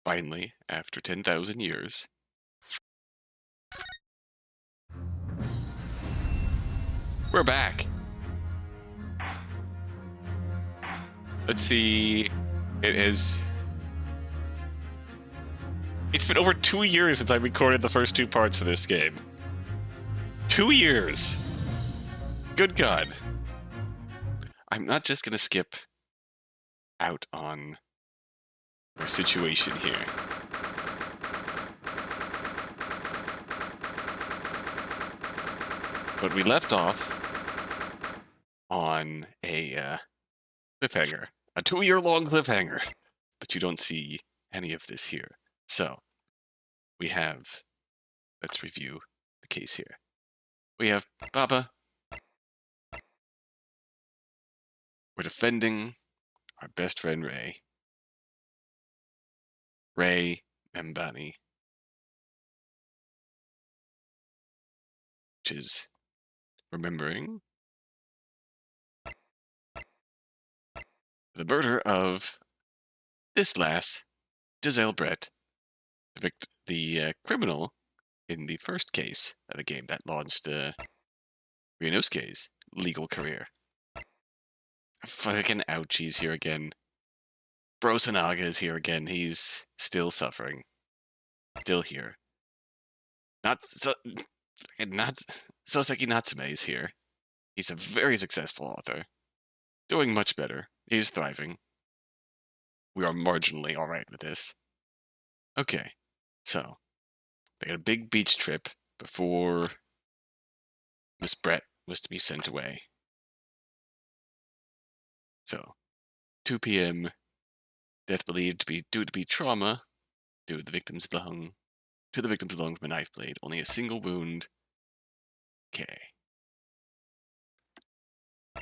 Finally, after 10,000 years. We're back. Let's see. It's been over 2 years since I recorded the first 2 parts of this game. 2 years! Good God. I'm not just gonna skip out on our situation here. But we left off on a cliffhanger. A 2-year-long cliffhanger. But you don't see any of this here. So, we have... Let's review the case here. We have Baba. We're defending our best friend Ray. Ray Mbani. Which is remembering the murder of this lass, Giselle Brett, the criminal in the first case of the game that launched Ryunosuke's legal career. Fucking ouchies here again. Bro Sanaga is here again. He's still suffering. Still here. Soseki Natsume is here. He's a very successful author. Doing much better. He's thriving. We are marginally alright with this. Okay, so they had a big beach trip before Miss Brett was to be sent away. So, 2 p.m., death believed to be due to trauma to the victim's lung from a knife blade. Only a single wound. Okay.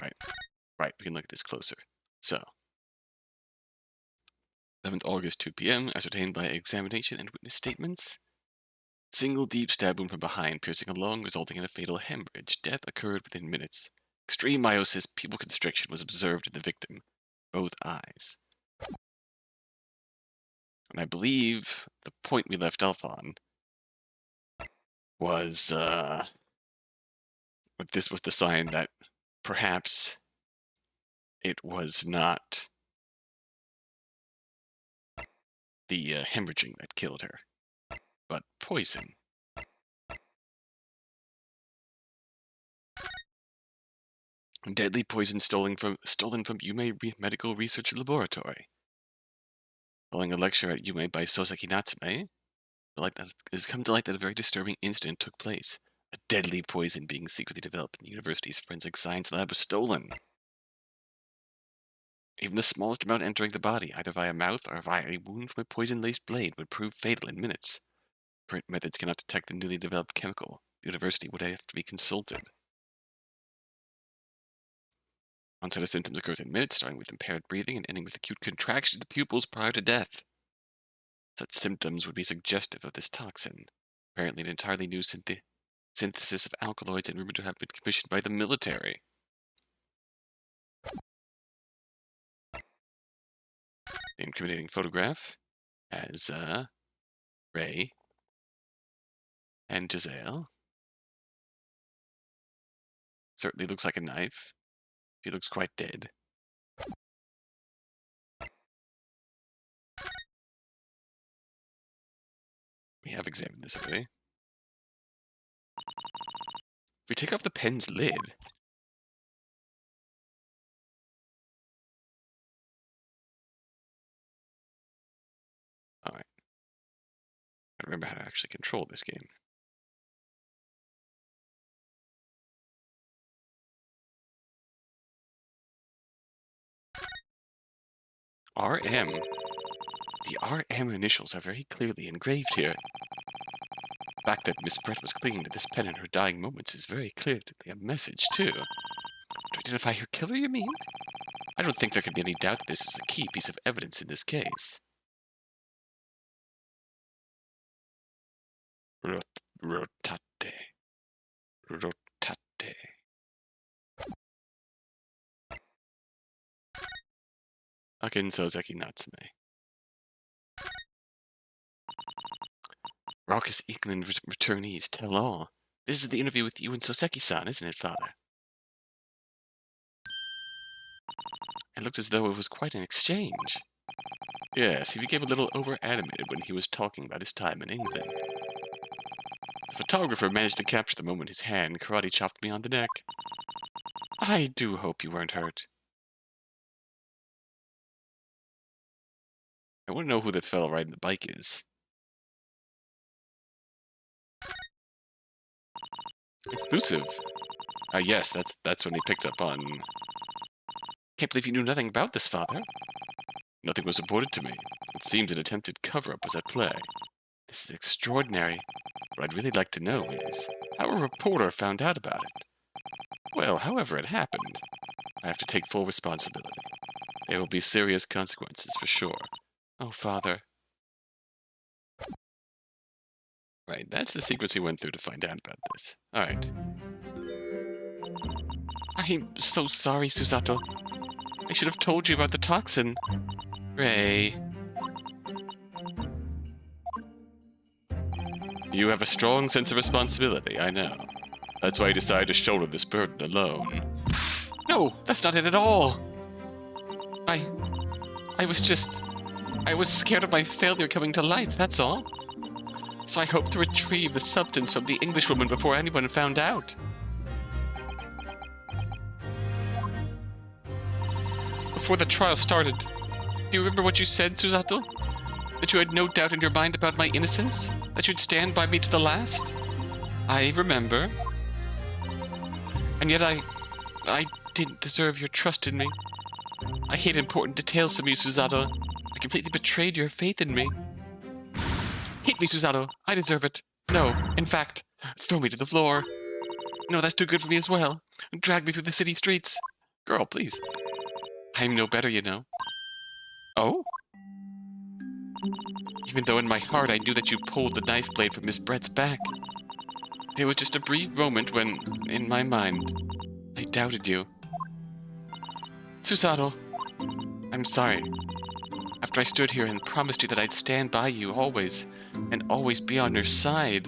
Right, we can look at this closer. So, 11th August, 2 p.m., ascertained by examination and witness statements. Single deep stab wound from behind, piercing a lung, resulting in a fatal hemorrhage. Death occurred within minutes. Extreme meiosis pupil constriction was observed in the victim. Both eyes. And I believe the point we left off on was, this was the sign that perhaps it was not the hemorrhaging that killed her, but poison. Deadly poison stolen from Yume Medical Research Laboratory. Following a lecture at Yume by Soseki Natsume, it has come to light that a very disturbing incident took place. A deadly poison being secretly developed in the university's forensic science lab was stolen. Even the smallest amount entering the body, either via mouth or via a wound from a poison-laced blade, would prove fatal in minutes. Current methods cannot detect the newly developed chemical. The university would have to be consulted. Onset of symptoms occurs in minutes, starting with impaired breathing and ending with acute contraction of the pupils prior to death. Such symptoms would be suggestive of this toxin. Apparently an entirely new synthesis of alkaloids and rumored to have been commissioned by the military. The incriminating photograph has Ray and Giselle. Certainly looks like a knife. She looks quite dead. We have examined this already. If we take off the pen's lid... Alright. I remember how to actually control this game. RM. The RM initials are very clearly engraved here. The fact that Miss Brett was clinging to this pen in her dying moments is very clearly a message, too. To identify her killer, you mean? I don't think there can be any doubt that this is a key piece of evidence in this case. Rotate. Akin Soseki Natsume. Raucous Eklund returnees tell all. This is the interview with you and Soseki-san, isn't it, father? It looked as though it was quite an exchange. Yes, he became a little over-animated when he was talking about his time in England. The photographer managed to capture the moment his hand karate chopped me on the neck. I do hope you weren't hurt. I want to know who the fellow riding the bike is. Exclusive. Yes, that's when he picked up on... Can't believe you knew nothing about this, father. Nothing was reported to me. It seems an attempted cover-up was at play. This is extraordinary. What I'd really like to know is how a reporter found out about it. Well, however it happened, I have to take full responsibility. There will be serious consequences for sure. Oh, father. Right, that's the sequence we went through to find out about this. Alright. I'm so sorry, Susato. I should have told you about the toxin. Ray. You have a strong sense of responsibility, I know. That's why you decided to shoulder this burden alone. No, that's not it at all. I was scared of my failure coming to light, that's all. So I hoped to retrieve the substance from the Englishwoman before anyone found out. Before the trial started, do you remember what you said, Susato? That you had no doubt in your mind about my innocence? That you'd stand by me to the last? I remember. And yet I didn't deserve your trust in me. I hid important details from you, Susato. I completely betrayed your faith in me. Hit me, Susato. I deserve it. No, in fact, throw me to the floor. No, that's too good for me as well. Drag me through the city streets. Girl, please. I'm no better, you know. Oh? Even though in my heart I knew that you pulled the knife blade from Miss Brett's back. There was just a brief moment when, in my mind, I doubted you. Susato, I'm sorry. After I stood here and promised you that I'd stand by you always, and always be on your side,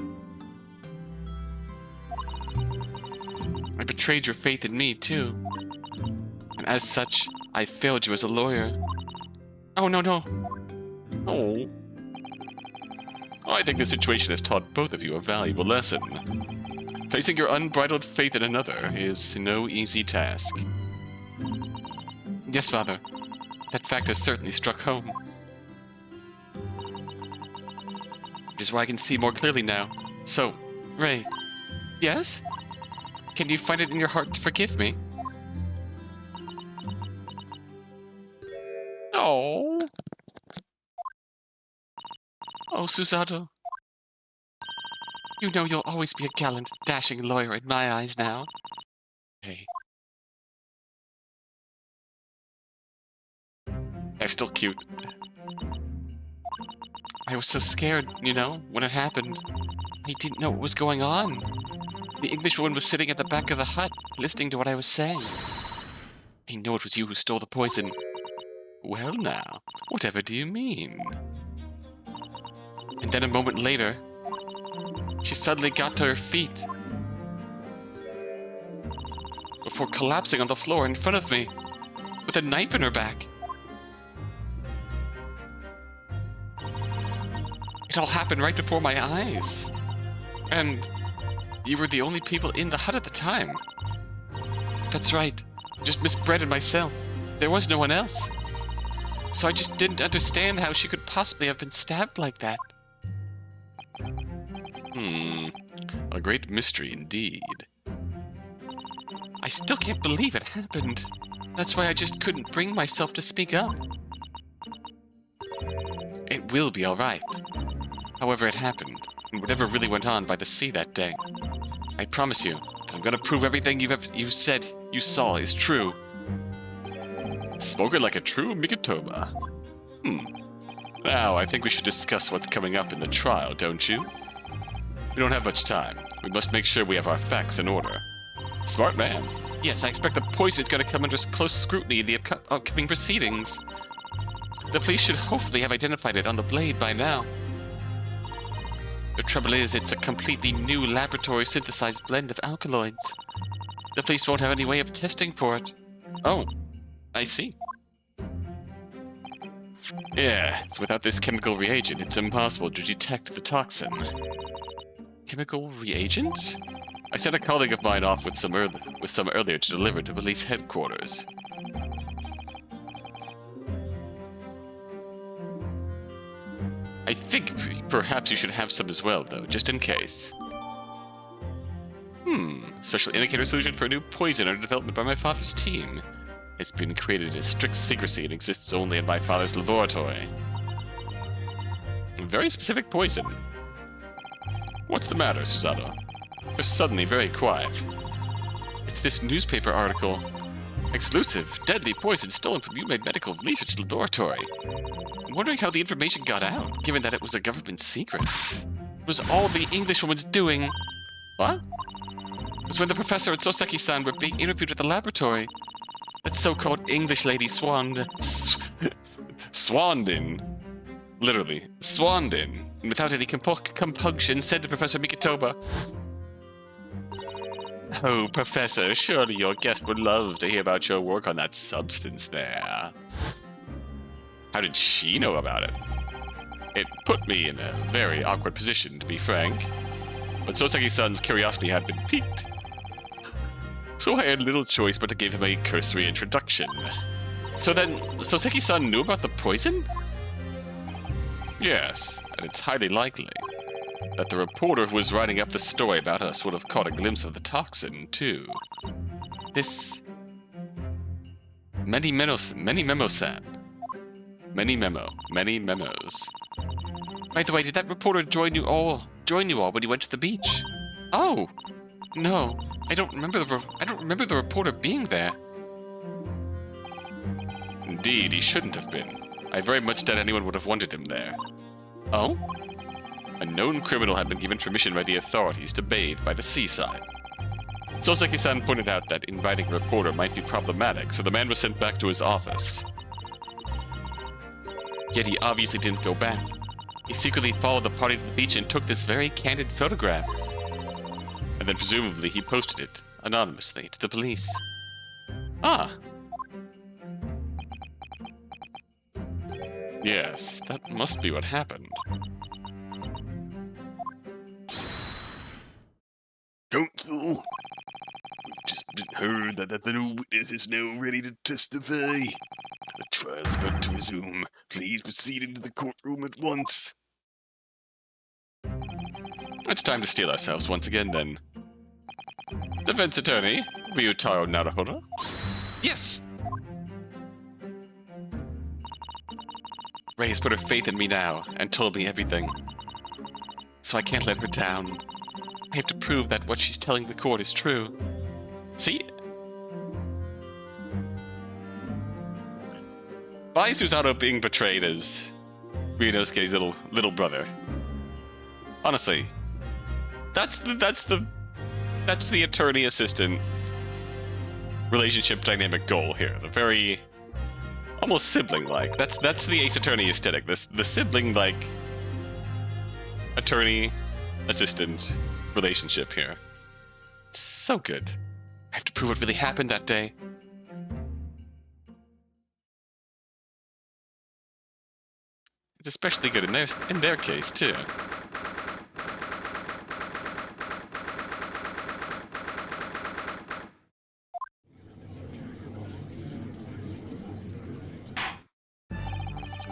I betrayed your faith in me, too. And as such, I failed you as a lawyer. Oh, no. Oh. I think this situation has taught both of you a valuable lesson. Placing your unbridled faith in another is no easy task. Yes, father. That fact has certainly struck home. Which is why I can see more clearly now. So, Ray. Yes? Can you find it in your heart to forgive me? Oh. Oh, Susato. You know you'll always be a gallant, dashing lawyer in my eyes now. Hey. They're still cute. I was so scared, you know, when it happened. I didn't know what was going on. The Englishwoman was sitting at the back of the hut, listening to what I was saying. I know it was you who stole the poison. Well now, whatever do you mean? And then a moment later, she suddenly got to her feet before collapsing on the floor in front of me with a knife in her back. It all happened right before my eyes. And you were the only people in the hut at the time. That's right. Just Miss Brett and myself. There was no one else. So I just didn't understand how she could possibly have been stabbed like that. A great mystery indeed. I still can't believe it happened. That's why I just couldn't bring myself to speak up. It will be all right. However it happened, and whatever really went on by the sea that day, I promise you that I'm gonna prove everything you said you saw is true. Spoken like a true Mikitoba. Now, I think we should discuss what's coming up in the trial, don't you? We don't have much time. We must make sure we have our facts in order. Smart man. Yes, I expect the poison is going to come under close scrutiny in the upcoming proceedings. The police should hopefully have identified it on the blade by now. The trouble is, it's a completely new laboratory synthesized blend of alkaloids. The police won't have any way of testing for it. Oh, I see. Yeah, so without this chemical reagent, it's impossible to detect the toxin. Chemical reagent? I sent a colleague of mine off with some earlier to deliver to police headquarters. I think perhaps you should have some as well, though, just in case. Special indicator solution for a new poison under development by my father's team. It's been created in strict secrecy and exists only in my father's laboratory. Very specific poison. What's the matter, Susanoo? You're suddenly very quiet. It's this newspaper article. Exclusive, deadly poison stolen from UMA Medical Research Laboratory. I'm wondering how the information got out, given that it was a government secret. It was all the Englishwoman's doing. What? It was when the professor and Soseki-san were being interviewed at the laboratory. That so-called English lady swanned in. Literally, swanned in. And without any compunction, said to Professor Mikitoba, "Oh, Professor, surely your guest would love to hear about your work on that substance there." How did she know about it? It put me in a very awkward position, to be frank. But Soseki-san's curiosity had been piqued. So I had little choice but to give him a cursory introduction. So then, Soseki-san knew about the poison? Yes, and it's highly likely that the reporter who was writing up the story about us would have caught a glimpse of the toxin, too. This... Menimemo-san. Many memos. By the way, did that reporter join you all when you went to the beach? Oh, no. I don't remember the reporter being there. Indeed, he shouldn't have been. I very much doubt anyone would have wanted him there. Oh? A known criminal had been given permission by the authorities to bathe by the seaside. Soseki-san pointed out that inviting a reporter might be problematic, so the man was sent back to his office. Yet he obviously didn't go back. He secretly followed the party to the beach and took this very candid photograph. And then presumably he posted it, anonymously, to the police. Ah! Yes, that must be what happened. Counsel, we've just heard that the new witness is now ready to testify. The trial's about to resume. Please proceed into the courtroom at once. It's time to steel ourselves once again, then. Defense attorney, Ryunosuke Naruhodo? Yes! Ray has put her faith in me now, and told me everything. So I can't let her down. I have to prove that what she's telling the court is true. See? By Susanoo being portrayed as Ryunosuke's little brother. Honestly, that's the attorney-assistant relationship dynamic goal here. The very almost sibling-like. That's the Ace Attorney aesthetic. The sibling-like attorney-assistant relationship here. It's so good. I have to prove what really happened that day. It's especially good in their case too.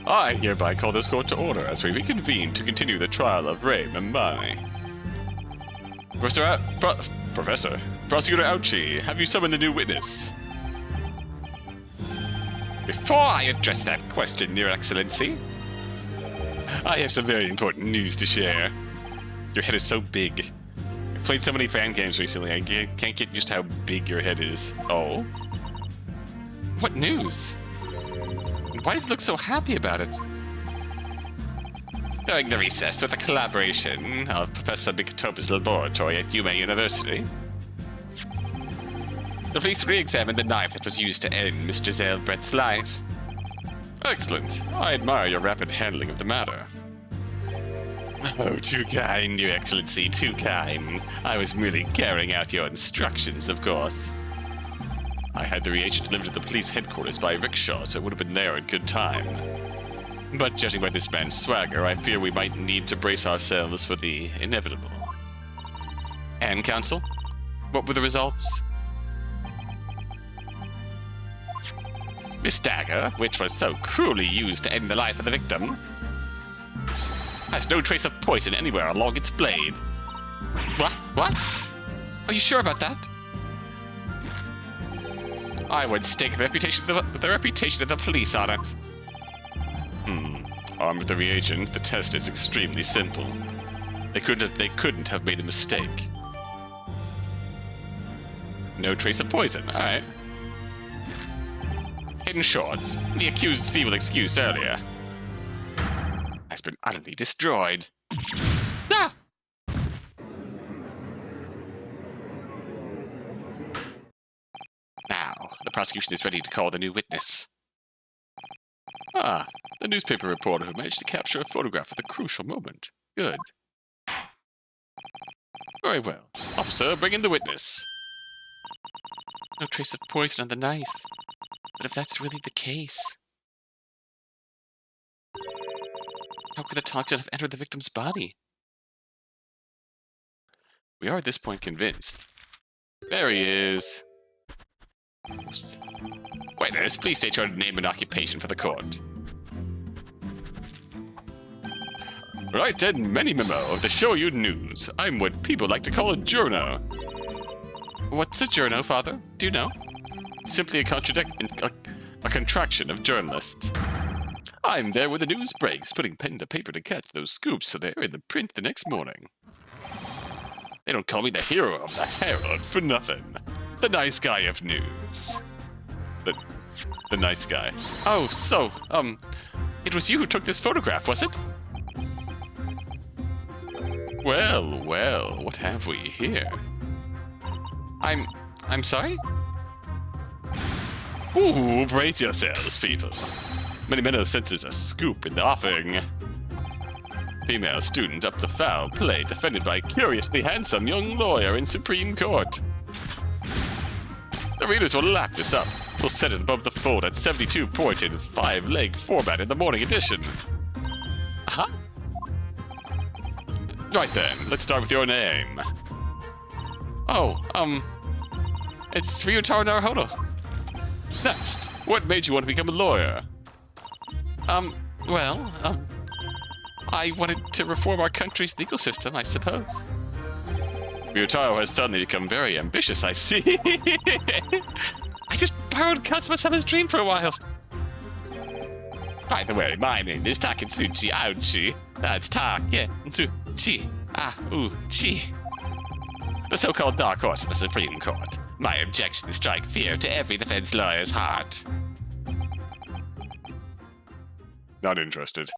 I hereby call this court to order as we reconvene to continue the trial of Ray Mamai. Professor, Prosecutor Ouchi, have you summoned the new witness? Before I address that question, Your Excellency, I have some very important news to share. Your head is so big. I've played so many fan games recently, I can't get used to how big your head is. Oh? What news? Why does it look so happy about it? During the recess with the collaboration of Professor Mikitoba's laboratory at Yuma University, the police re-examined the knife that was used to end Miss Giselle Brett's life. Excellent. I admire your rapid handling of the matter. Oh, too kind, Your Excellency, too kind. I was merely carrying out your instructions, of course. I had the reagent delivered to the police headquarters by rickshaw, so it would have been there in good time. But judging by this man's swagger, I fear we might need to brace ourselves for the inevitable. And, Counsel? What were the results? This dagger, which was so cruelly used to end the life of the victim, has no trace of poison anywhere along its blade. What? Are you sure about that? I would stake the reputation of the police on it. Armed with the reagent, the test is extremely simple. They couldn't have made a mistake. No trace of poison, alright. In short, the accused's feeble excuse earlier has been utterly destroyed. Ah! Now, the prosecution is ready to call the new witness. Ah, the newspaper reporter who managed to capture a photograph of the crucial moment. Good. Very well. Officer, bring in the witness. No trace of poison on the knife. But if that's really the case, how could the toxin have entered the victim's body? We are at this point convinced. There he is. Witness, please state your name and occupation for the court. Right, and Menimemo of the Shoyu News. I'm what people like to call a journo. What's a journo, Father? Do you know? Simply a contraction of journalist. I'm there when the news breaks, putting pen to paper to catch those scoops so they're in the print the next morning. They don't call me the hero of the Herald for nothing. The nice guy of news. The nice guy. Oh, so, it was you who took this photograph, was it? Well, what have we here? I'm sorry? Ooh, brace yourselves, people. Menimemo senses a scoop in the offing. Female student up the foul play, defended by curiously handsome young lawyer in Supreme Court. The readers will lap this up. We'll set it above the fold at 72 point in 5-leg format in the morning edition. Huh? Right then, let's start with your name. Oh, it's Ryunosuke Naruhodo. Next, what made you want to become a lawyer? I wanted to reform our country's legal system, I suppose. Ryutaro has suddenly become very ambitious, I see. I just borrowed Kazuma-sama's dream for a while. By the way, my name is Taketsuchi Auchi. That's Taketsuchi Auchi. The so-called dark horse of the Supreme Court. My objections strike fear to every defense lawyer's heart. Not interested.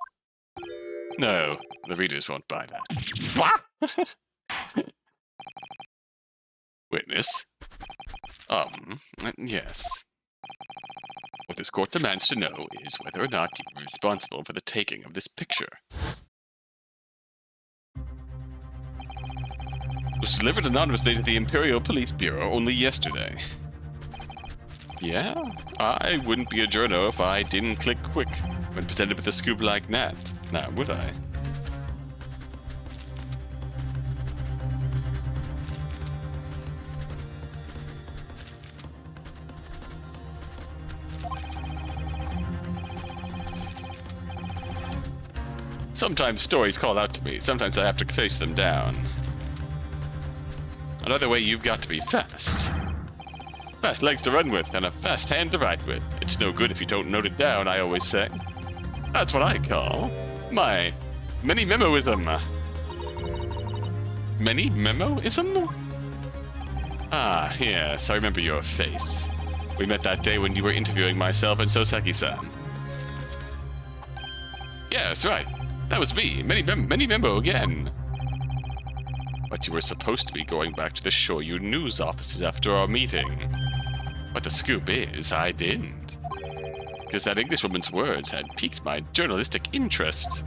No, the readers won't buy that. Witness? Yes. What this court demands to know is whether or not you were responsible for the taking of this picture. It was delivered anonymously to the Imperial Police Bureau only yesterday. Yeah, I wouldn't be a journo if I didn't click quick when presented with a scoop like that, now would I? Sometimes stories call out to me, sometimes I have to chase them down. Another way, you've got to be fast. Fast legs to run with, and a fast hand to write with. It's no good if you don't note it down, I always say. That's what I call my Menimemoism. Menimemoism? Ah, yes, I remember your face. We met that day when you were interviewing myself and Soseki-san. Yes, right. That was me, Menimemo again. But you were supposed to be going back to the Shoyu News offices after our meeting. But the scoop is, I didn't. Because that Englishwoman's words had piqued my journalistic interest.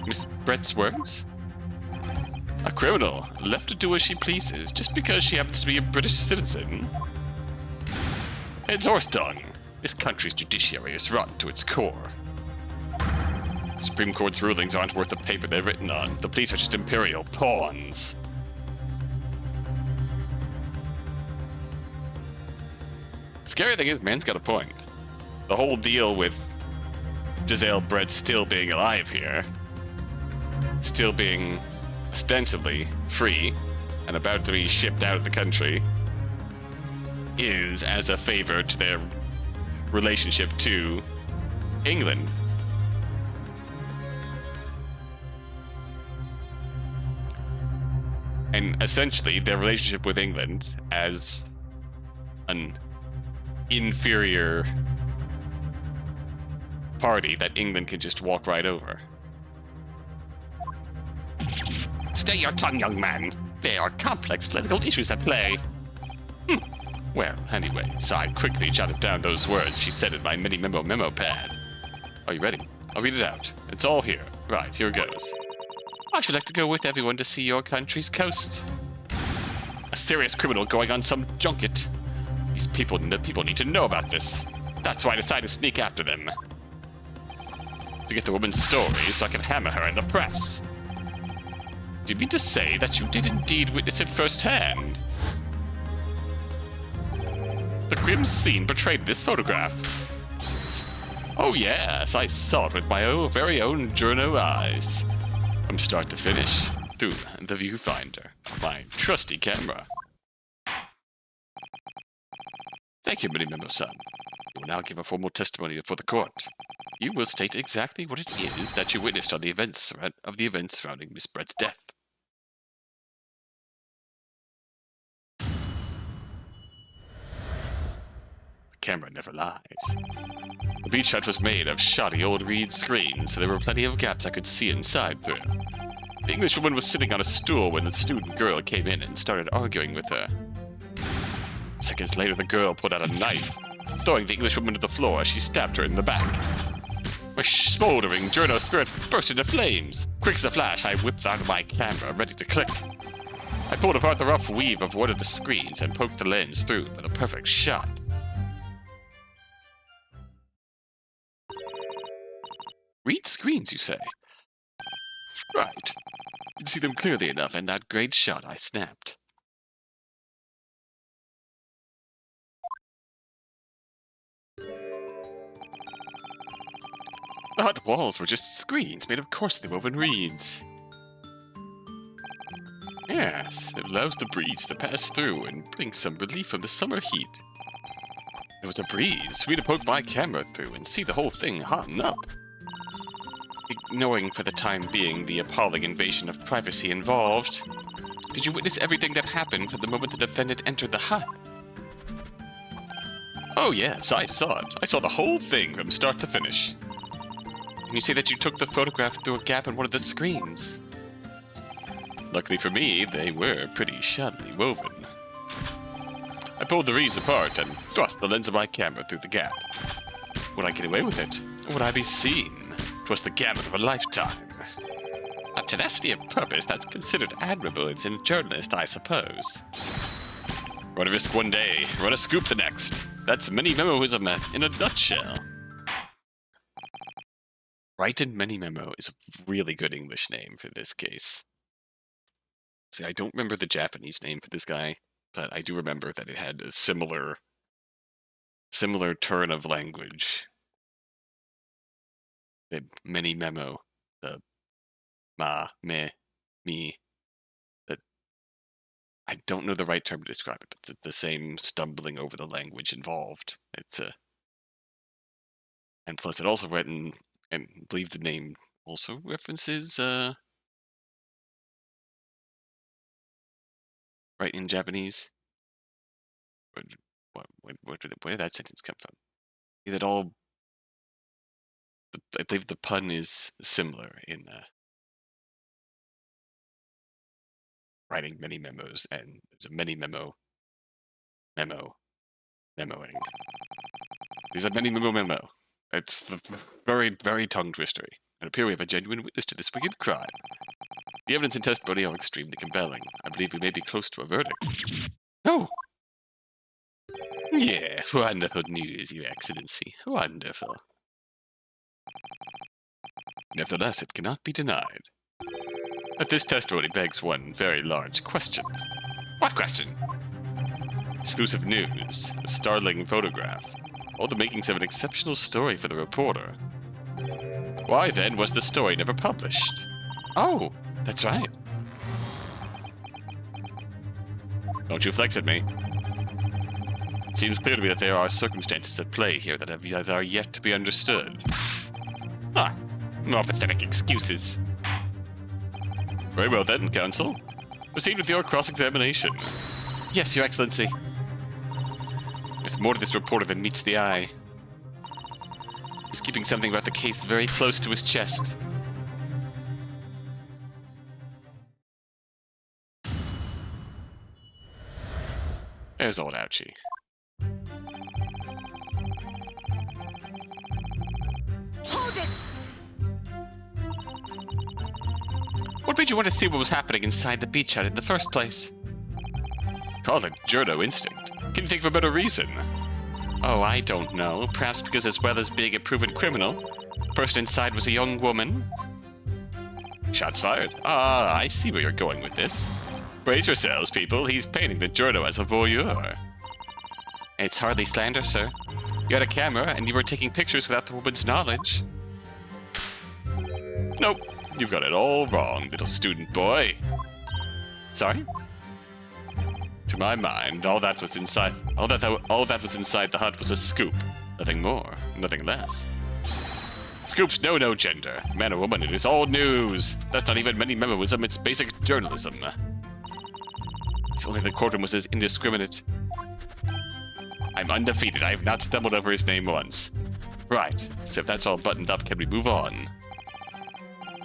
Miss Brett's words? A criminal, left to do as she pleases, just because she happens to be a British citizen? It's horse dung. This country's judiciary is rotten to its core. The Supreme Court's rulings aren't worth the paper they're written on. The police are just imperial pawns. Scary thing is, man's got a point. The whole deal with Giselle Brett still being alive here, still being ostensibly free and about to be shipped out of the country, is as a favor to their relationship to England. And essentially their relationship with England as an inferior party that England can just walk right over. Stay your tongue, young man. There are complex political issues at play. Well, anyway, so I quickly jotted down those words she said in my Menimemo memo pad. Are you ready? I'll read it out. It's all here. Right, here goes. I should like to go with everyone to see your country's coast. A serious criminal going on some junket. These people need to know about this. That's why I decided to sneak after them. To get the woman's story so I can hammer her in the press. Do you mean to say that you did indeed witness it firsthand? The grim scene portrayed in this photograph. Oh yes, I saw it with my very own journo eyes. From start to finish, through the viewfinder of my trusty camera. Thank you, Menimemo-san. You will now give a formal testimony before the court. You will state exactly what it is that you witnessed on the events surrounding Miss Brett's death. The camera never lies. The beach hut was made of shoddy old reed screens, so there were plenty of gaps I could see inside through. The Englishwoman was sitting on a stool when the student girl came in and started arguing with her. Seconds later, the girl pulled out a knife, throwing the Englishwoman to the floor as she stabbed her in the back. My smoldering journo spirit burst into flames. Quick as a flash, I whipped out my camera, ready to click. I pulled apart the rough weave of one of the screens and poked the lens through for the perfect shot. Reed screens, you say? Right. You can see them clearly enough in that great shot I snapped. The hut walls were just screens made of coarsely woven reeds. Yes, it allows the breeze to pass through and bring some relief from the summer heat. There was a breeze for me to poke my camera through and see the whole thing hotting up. Ignoring for the time being the appalling invasion of privacy involved, did you witness everything that happened from the moment the defendant entered the hut? Oh yes, I saw it. I saw the whole thing from start to finish. And you say that you took the photograph through a gap in one of the screens. Luckily for me, they were pretty shoddily woven. I pulled the reeds apart and thrust the lens of my camera through the gap. Would I get away with it? Or would I be seen? 'Twas the gamut of a lifetime. A tenacity of purpose that's considered admirable in a journalist, I suppose. Run a risk one day, run a scoop the next. That's Menimemoism in a nutshell. Wright and Menimemo is a really good English name for this case. See, I don't remember the Japanese name for this guy, but I do remember that it had a similar turn of language. The Menimemo, the ma, me, me. That I don't know the right term to describe it, but the same stumbling over the language involved. It's and plus it also written, and I believe the name also references right in Japanese. Where did that sentence come from? Is it all? I believe the pun is similar in writing many memos, and there's a many memoing. There's a memo. It's the very, very tongue twistery. appear we have a genuine witness to this wicked crime. The evidence and testimony are extremely compelling. I believe we may be close to a verdict. Oh! Yeah, wonderful news, Your Excellency. Wonderful. Nevertheless, it cannot be denied that this testimony begs one very large question. What question? Exclusive news, a startling photograph, all the makings of an exceptional story for the reporter. Why, then, was the story never published? Oh, that's right. Don't you flex at me. It seems clear to me that there are circumstances at play here that are yet to be understood. Ah, more pathetic excuses. Very well then, counsel. Proceed with your cross-examination. Yes, Your Excellency. There's more to this reporter than meets the eye. He's keeping something about the case very close to his chest. There's old Ouchie. Hold it! What made you want to see what was happening inside the beach hut in the first place? Call it Journo instinct. Can you think of a better reason? Oh, I don't know. Perhaps because as well as being a proven criminal, the person inside was a young woman? Shots fired. Ah, I see where you're going with this. Brace yourselves, people. He's painting the Journo as a voyeur. It's hardly slander, sir. You had a camera, and you were taking pictures without the woman's knowledge. Nope. You've got it all wrong, little student boy. Sorry? To my mind, all that was inside the hut was a scoop. Nothing more, nothing less. Scoops know no gender. Man or woman, it is all news. That's not even Menimemoism, it's basic journalism. If only the courtroom was as indiscriminate. I'm undefeated. I have not stumbled over his name once. Right, so if that's all buttoned up, can we move on?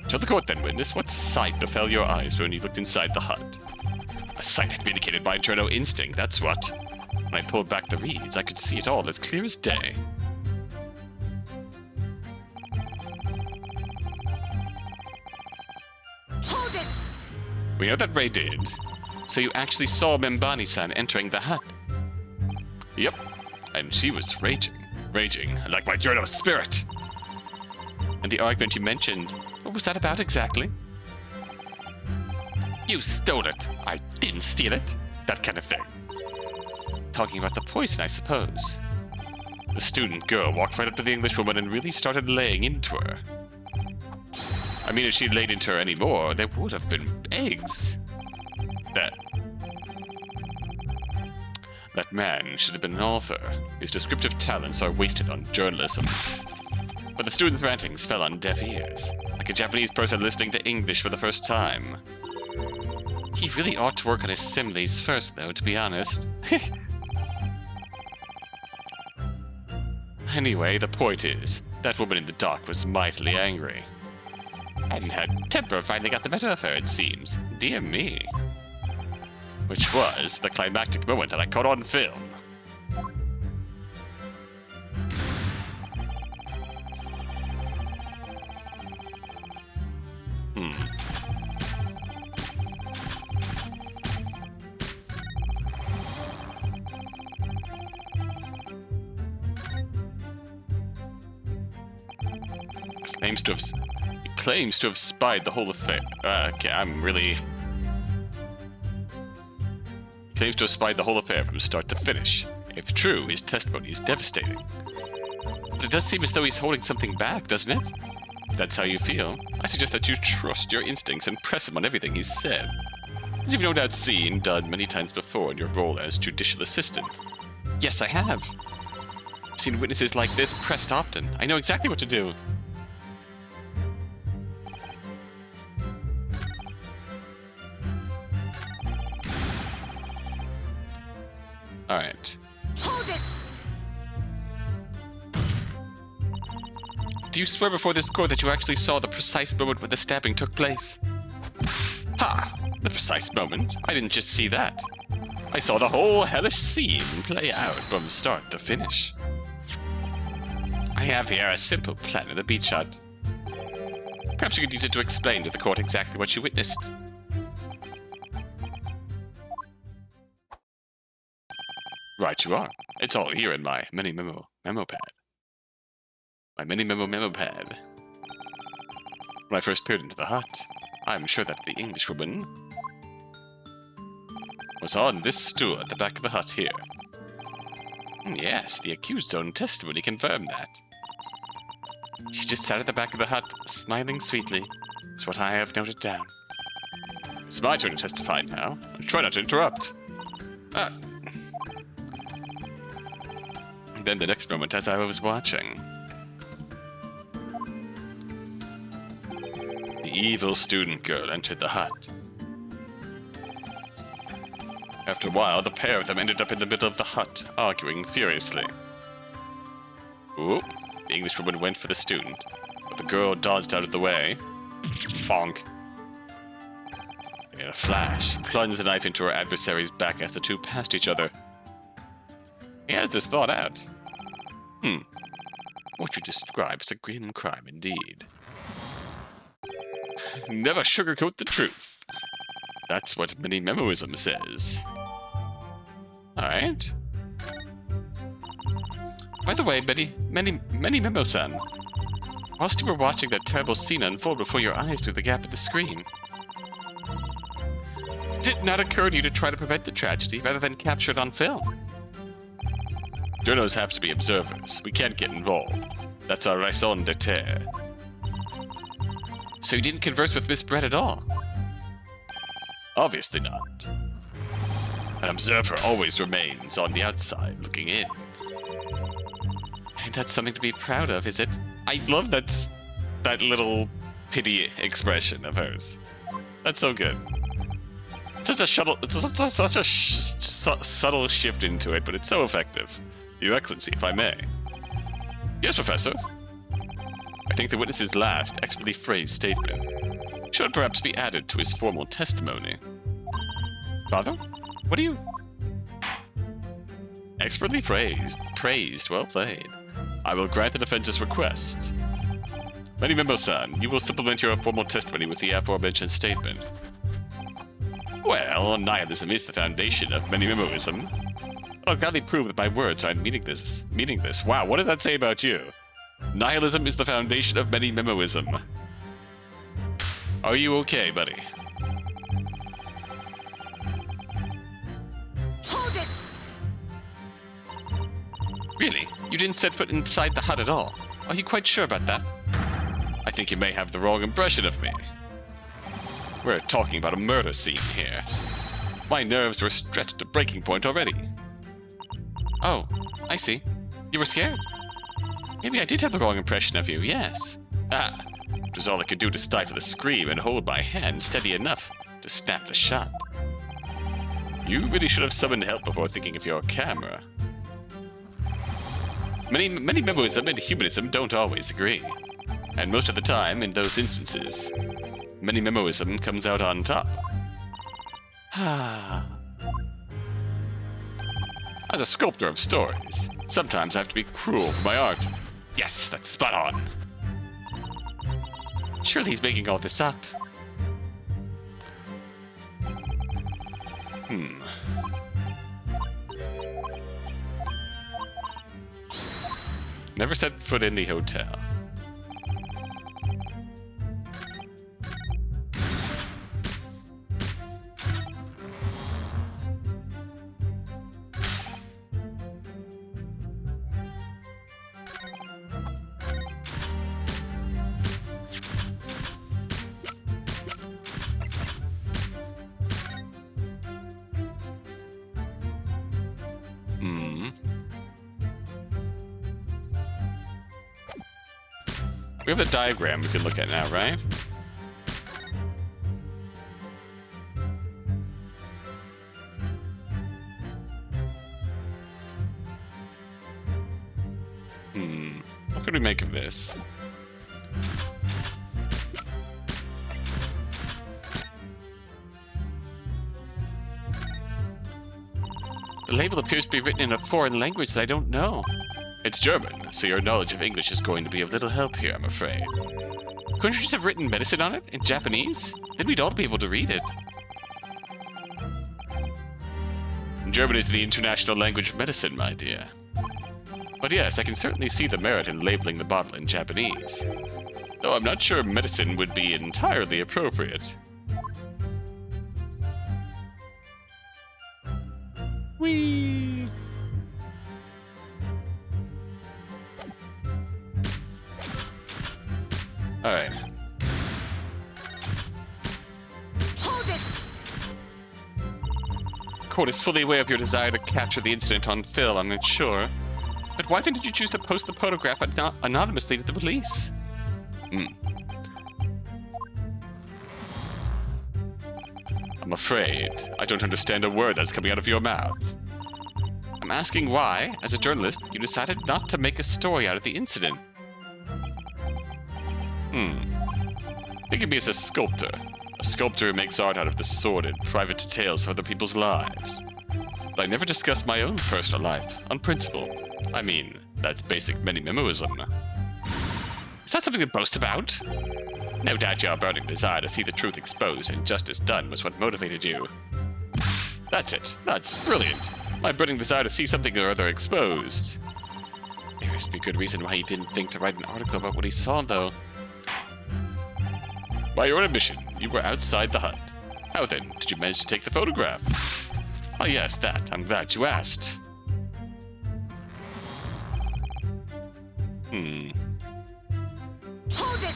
Tell the court then, witness, what sight befell your eyes when you looked inside the hut? A sight that vindicated my Journo instinct, that's what. When I pulled back the reeds, I could see it all as clear as day. Hold it! We know that Ray did. So you actually saw Membani-san entering the hut? Yep, and she was raging, like my Journo spirit. And the argument you mentioned, what was that about exactly? You stole it. I didn't steal it. That kind of thing. Talking about the poison, I suppose. The student girl walked right up to the Englishwoman and really started laying into her. I mean, if she'd laid into her anymore, there would have been eggs. That man should have been an author. His descriptive talents are wasted on journalism. But the student's rantings fell on deaf ears, like a Japanese person listening to English for the first time. He really ought to work on his similes first, though, to be honest. Anyway, the point is, that woman in the dock was mightily angry. And her temper finally got the better of her, it seems. Dear me. Which was the climactic moment that I caught on film. He claims to have spied the whole affair. Claims to have spied the whole affair from start to finish. If true, his testimony is devastating. But it does seem as though he's holding something back, doesn't it? If that's how you feel, I suggest that you trust your instincts and press him on everything he's said. As you've no doubt seen, done many times before in your role as judicial assistant. Yes, I have. I've seen witnesses like this pressed often. I know exactly what to do. Alright. Hold it! Do you swear before this court that you actually saw the precise moment when the stabbing took place? Ha! The precise moment? I didn't just see that. I saw the whole hellish scene play out from start to finish. I have here a simple plan of the beach hut. Perhaps you could use it to explain to the court exactly what you witnessed. Right you are. It's all here in my Menimemo memo pad. My Menimemo memo pad. When I first peered into the hut, I'm sure that the Englishwoman was on this stool at the back of the hut here. Yes, the accused's own testimony confirmed that. She just sat at the back of the hut, smiling sweetly. It's what I have noted down. It's my turn to testify now. Try not to interrupt. Then the next moment, as I was watching, the evil student girl entered the hut. After a while, the pair of them ended up in the middle of the hut, arguing furiously. Ooh, the Englishwoman went for the student, but the girl dodged out of the way. Bonk. In a flash, plunged the knife into her adversary's back as the two passed each other. He had this thought out. What you describe is a grim crime indeed. Never sugarcoat the truth. That's what Menimemoism says. Alright. By the way, Menimemo-san, whilst you were watching that terrible scene unfold before your eyes through the gap of the screen, did it not occur to you to try to prevent the tragedy rather than capture it on film? Journos have to be observers. We can't get involved. That's our raison d'etre. So you didn't converse with Miss Brett at all? Obviously not. An observer always remains on the outside, looking in. And that's something to be proud of, is it? I love that little pity expression of hers. That's so good. Such a subtle shift into it, but it's so effective. Your Excellency, if I may. Yes, Professor. I think the witness's last, expertly phrased statement should perhaps be added to his formal testimony. Father? What are you... Expertly praised, well played. I will grant the defense's request. Menimemo-san, you will supplement your formal testimony with the aforementioned statement. Well, nihilism is the foundation of Menimemoism. I'll gladly prove that my words aren't meaning this. Wow, what does that say about you? Nihilism is the foundation of Menimemoism. Are you okay, buddy? Hold it! Really? You didn't set foot inside the hut at all? Are you quite sure about that? I think you may have the wrong impression of me. We're talking about a murder scene here. My nerves were stretched to breaking point already. Oh, I see. You were scared? Maybe I did have the wrong impression of you, yes. It was all I could do to stifle a scream and hold my hand steady enough to snap the shot. You really should have summoned help before thinking of your camera. Menimemoism and humanism don't always agree. And most of the time, in those instances, Menimemoism comes out on top. As a sculptor of stories, sometimes I have to be cruel for my art. Yes, that's spot on. Surely he's making all this up. Never set foot in the hotel. We have a diagram we can look at now, right? What could we make of this? The label appears to be written in a foreign language that I don't know. It's German, so your knowledge of English is going to be of little help here, I'm afraid. Couldn't you just have written medicine on it in Japanese? Then we'd all be able to read it. German is the international language of medicine, my dear. But yes, I can certainly see the merit in labeling the bottle in Japanese. Though I'm not sure medicine would be entirely appropriate. Whee! Alright. Hold it! Court is fully aware of your desire to capture the incident on film, I'm not sure. But why then did you choose to post the photograph anonymously to the police? I'm afraid I don't understand a word that's coming out of your mouth. I'm asking why, as a journalist, you decided not to make a story out of the incident. Think of me as a sculptor who makes art out of the sordid, private details of other people's lives. But I never discuss my own personal life, on principle. I mean, that's basic Menimemoism. Is that something to boast about? No doubt your burning desire to see the truth exposed and justice done was what motivated you. That's it. That's brilliant. My burning desire to see something or other exposed. There must be a good reason why he didn't think to write an article about what he saw, though. By your own admission, you were outside the hut. How then did you manage to take the photograph? Oh yes, that. I'm glad you asked. Hold it!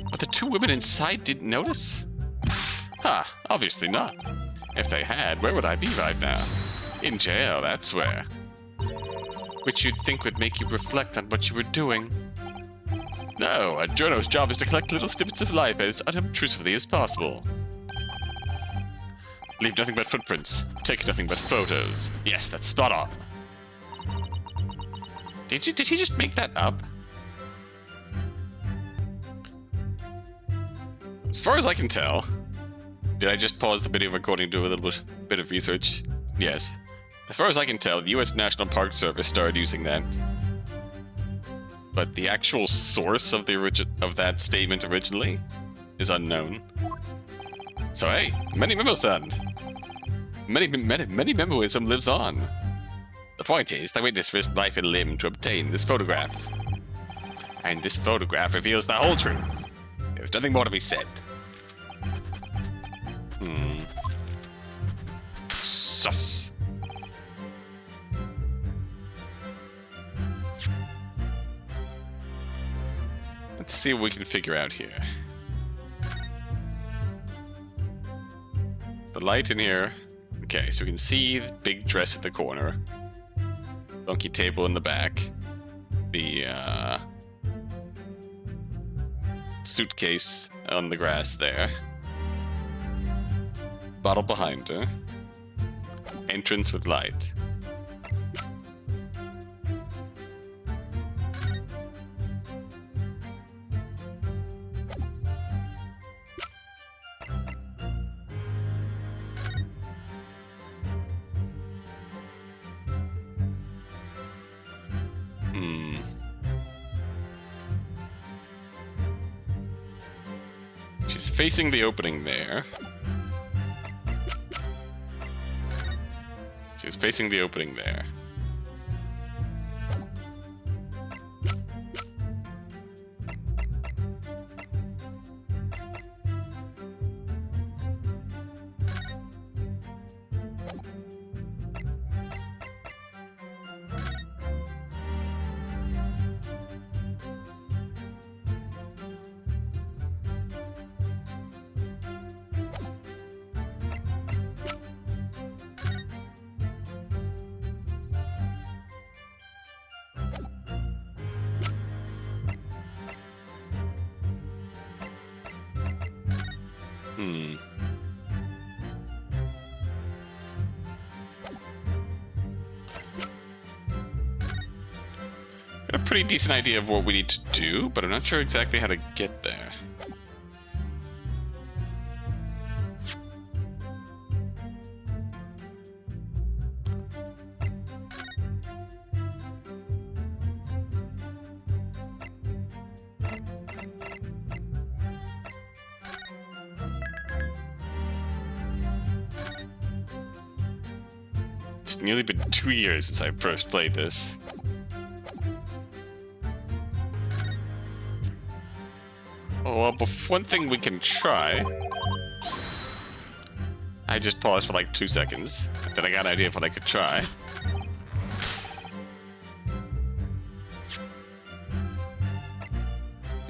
But the two women inside didn't notice? Obviously not. If they had, where would I be right now? In jail, that's where. Which you'd think would make you reflect on what you were doing. No, a journo's job is to collect little snippets of life as unobtrusively as possible. Leave nothing but footprints. Take nothing but photos. Yes, that's spot on. Did he just make that up? As far as I can tell, did I just pause the video recording to do a little bit of research? Yes. As far as I can tell, the U.S. National Park Service started using that. But the actual source of that statement originally is unknown. So hey, Menimemo-san. Menimemoism lives on. The point is, the witness risked life and limb to obtain this photograph. And this photograph reveals the whole truth. There's nothing more to be said. Sus. Let's see what we can figure out here. The light in here. Okay, so we can see the big dress at the corner. Donkey table in the back. The suitcase on the grass there. Bottle behind her. Entrance with light. She's facing the opening there. She's facing the opening there. Got a pretty decent idea of what we need to do, but I'm not sure exactly how to get there. It's nearly been 2 years since I first played this. Oh, well, one thing we can try. I just paused for like 2 seconds. Then I got an idea of what I could try.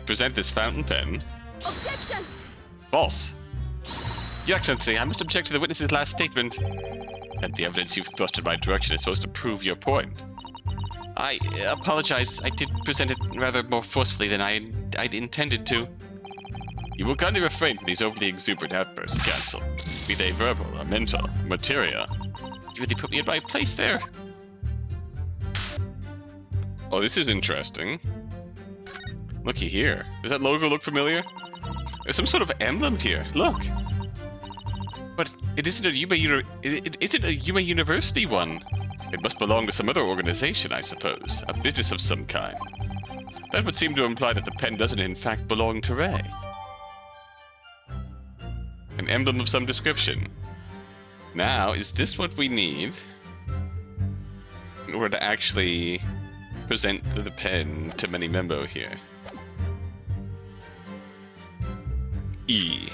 Present this fountain pen. Objection! False. Your Excellency, I must object to the witness's last statement. That the evidence you've thrust in my direction is supposed to prove your point. I apologize. I did present it rather more forcefully than I'd intended to. You will kindly refrain from these overly exuberant outbursts, Counsel. Be they verbal or mental, materia. You really put me in my place there. Oh, this is interesting. Looky here. Does that logo look familiar? There's some sort of emblem here. Look. But it isn't a Yuma it isn't a Yuma University one. It must belong to some other organization, I suppose. A business of some kind. That would seem to imply that the pen doesn't in fact belong to Ray. An emblem of some description. Now, is this what we need in order to actually present the pen to Menimemo here? E.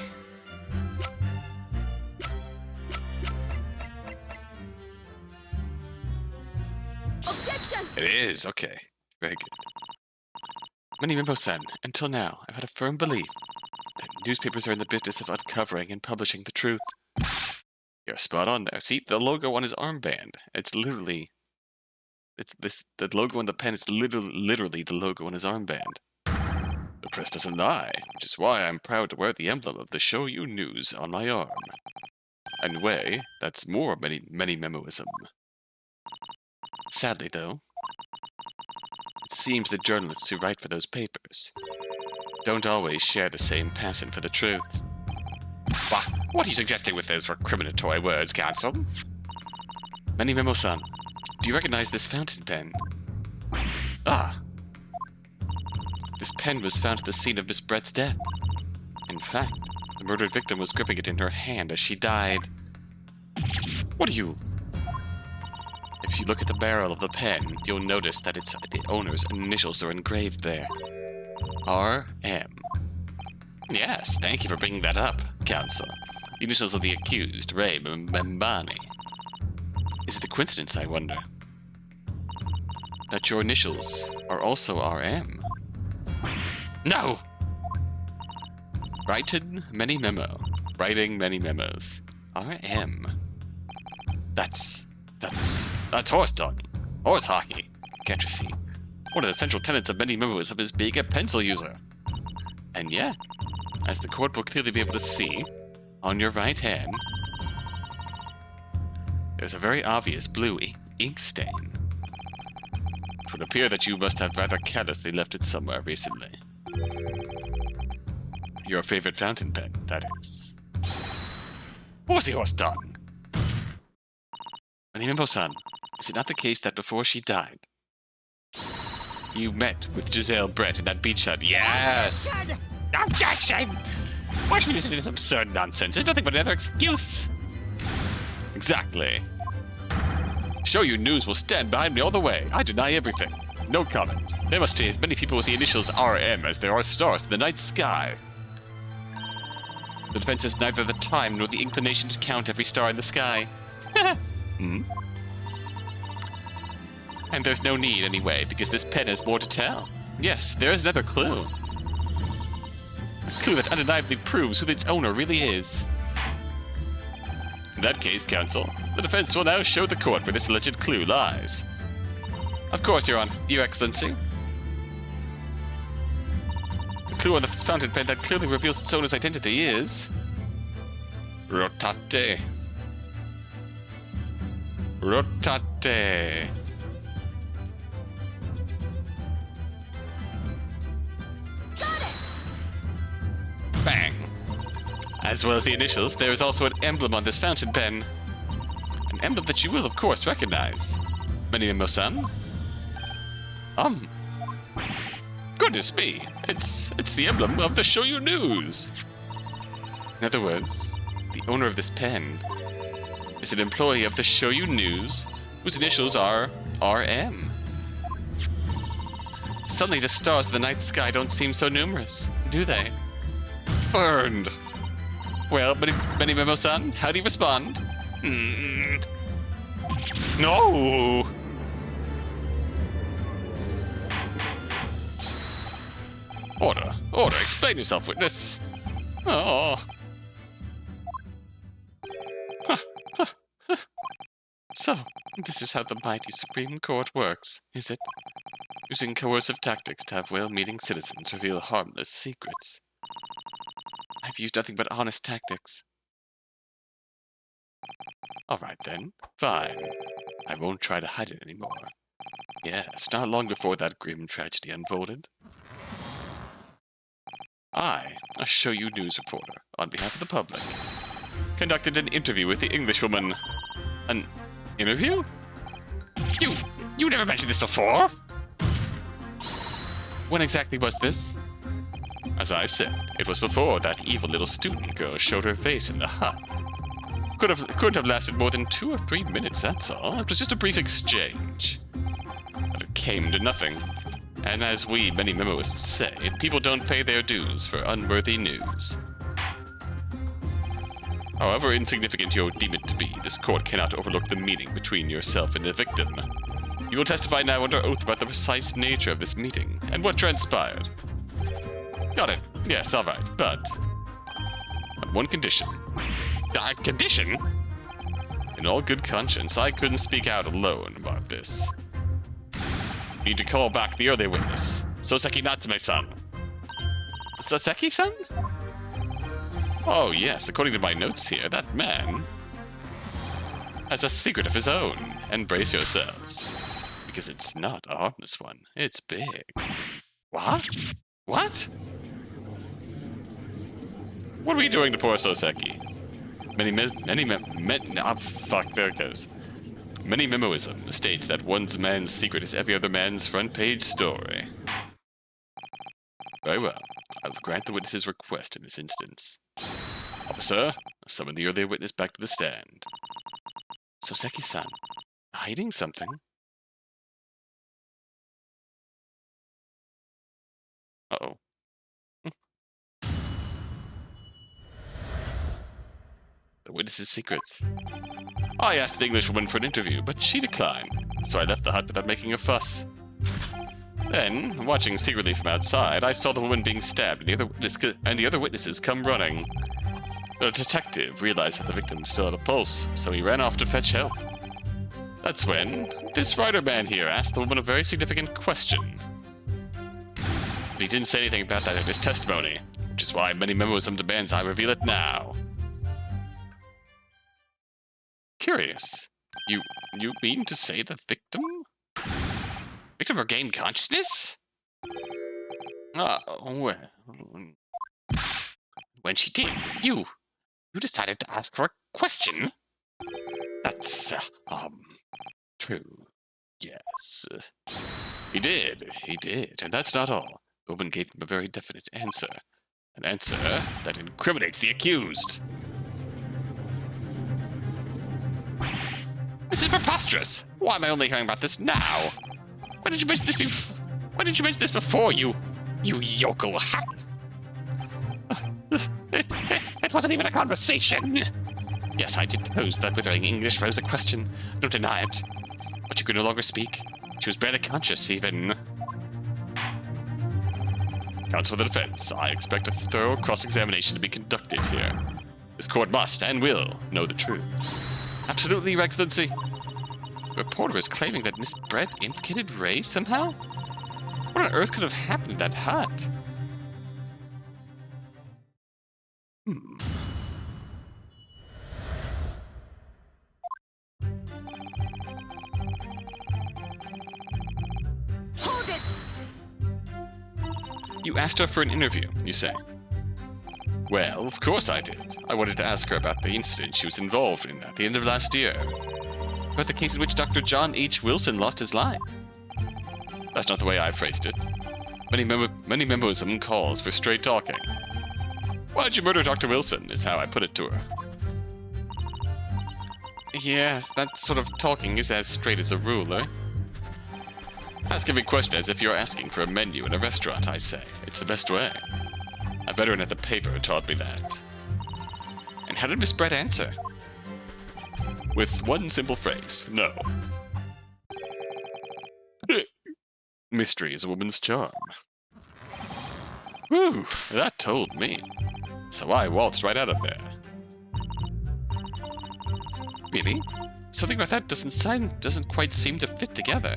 Objection! It is, okay. Very good. Menimemo-san, until now, I've had a firm belief that newspapers are in the business of uncovering and publishing the truth. You're spot on there. See, the logo on his armband. It's literally... the logo on the pen is literally the logo on his armband. The press doesn't lie, which is why I'm proud to wear the emblem of the Shoyu News on my arm. And way, that's more Menimemoism. Sadly, though, it seems the journalists who write for those papers don't always share the same passion for the truth. What are you suggesting with those recriminatory words, Counsel? Menimemo-san, do you recognize this fountain pen? Ah! This pen was found at the scene of Miss Brett's death. In fact, the murdered victim was gripping it in her hand as she died. What are you... If you look at the barrel of the pen, you'll notice that the owner's initials are engraved there. R.M. Yes, thank you for bringing that up, Counsel. The initials of the accused, Ray Mbani. Is it a coincidence, I wonder, that your initials are also R.M.? No! Writing Menimemo. Writing many memos. R.M. That's horse dog. Horse hockey. Can't you see? One of the central tenets of Menimemoism is being a pencil user. And yeah, as the court will clearly be able to see, on your right hand, there's a very obvious blue ink stain. It would appear that you must have rather carelessly left it somewhere recently. Your favorite fountain pen, that is. Horsey horse dog! Menimemo-san, is it not the case that before she died, you met with Giselle Brett in that beach hut? Yes! Objection! Why should we listen to this absurd nonsense? There's nothing but another excuse! Exactly. Shoyu News will stand behind me all the way. I deny everything. No comment. There must be as many people with the initials RM as there are stars in the night sky. The defense has neither the time nor the inclination to count every star in the sky. Hmm? And there's no need, anyway, because this pen has more to tell. Yes, there is another clue. A clue that undeniably proves who its owner really is. In that case, Counsel, the defense will now show the court where this alleged clue lies. Of course, Your Excellency. The clue on the fountain pen that clearly reveals its owner's identity is... Rotate. Rotate. Got it! Bang. As well as the initials, there is also an emblem on this fountain pen. An emblem that you will, of course, recognize. Menimemo-san? Goodness me, it's the emblem of the Shoyu News. In other words, the owner of this pen is an employee of the Shoyu News whose initials are RM. Suddenly the stars of the night sky don't seem so numerous, do they? Burned! Well, Menimemo-san, how do you respond? No! Order, order, explain yourself, witness. Oh. So, this is how the mighty Supreme Court works, is it? Using coercive tactics to have well-meaning citizens reveal harmless secrets. I've used nothing but honest tactics. Alright then, fine. I won't try to hide it anymore. Yes, not long before that grim tragedy unfolded. I, a show you news reporter, on behalf of the public, conducted an interview with the Englishwoman. An interview? You never mentioned this before? When exactly was this? As I said, it was before that evil little student girl showed her face in the hut. Couldn't have lasted more than 2 or 3 minutes, that's all. It was just a brief exchange. But it came to nothing. And as we many memoists say, people don't pay their dues for unworthy news. However insignificant you deem it to be, this court cannot overlook the meeting between yourself and the victim. You will testify now under oath about the precise nature of this meeting, and what transpired. Got it. Yes, alright, but on one condition. Condition? In all good conscience, I couldn't speak out alone about this. Need to call back the other witness, Soseki Natsume-san. Soseki-san? Oh yes, according to my notes here, that man has a secret of his own. And brace yourselves, because it's not a harmless one. It's big. What? What? What are we doing to poor Soseki? Fuck, there it goes. Menimemoism states that one's man's secret is every other man's front page story. Very well. I will grant the witness's request in this instance. Officer, summon the earlier witness back to the stand. Soseki-san, hiding something? Uh-oh. The witness's secrets. I asked the Englishwoman for an interview, but she declined, so I left the hut without making a fuss. Then, watching secretly from outside, I saw the woman being stabbed and the other witnesses come running. The detective realized that the victim still had a pulse, so he ran off to fetch help. That's when this writer man here asked the woman a very significant question. But he didn't say anything about that in his testimony, which is why Menimemo demands I reveal it now. Curious. You mean to say the victim? Victim regained consciousness? Well... When she did, you decided to ask her a question? That's, true. Yes. He did, and that's not all. The woman gave him a very definite answer. An answer that incriminates the accused. This is preposterous! Why am I only hearing about this now? Why did you mention this before, you yokel? It wasn't even a conversation. Yes, I did pose that withering English rose a question. Don't deny it. But you could no longer speak. She was barely conscious, even. Counsel for the defense, I expect a thorough cross-examination to be conducted here. This court must and will know the truth. Absolutely, Your Excellency. The reporter is claiming that Miss Brett implicated Ray somehow? What on earth could have happened in that hut? Hold it! You asked her for an interview, you say? Well, of course I did. I wanted to ask her about the incident she was involved in at the end of last year. About the case in which Dr. John H. Wilson lost his life. That's not the way I phrased it. Menimemoism calls for straight talking. Why'd you murder Dr. Wilson, is how I put it to her. Yes, that sort of talking is as straight as a ruler. Ask every question as if you're asking for a menu in a restaurant, I say. It's the best way. A veteran at the paper taught me that. And how did Miss Brett answer? With one simple phrase, no. Mystery is a woman's charm. Whew, that told me. So I waltzed right out of there. Really? Something about that doesn't quite seem to fit together.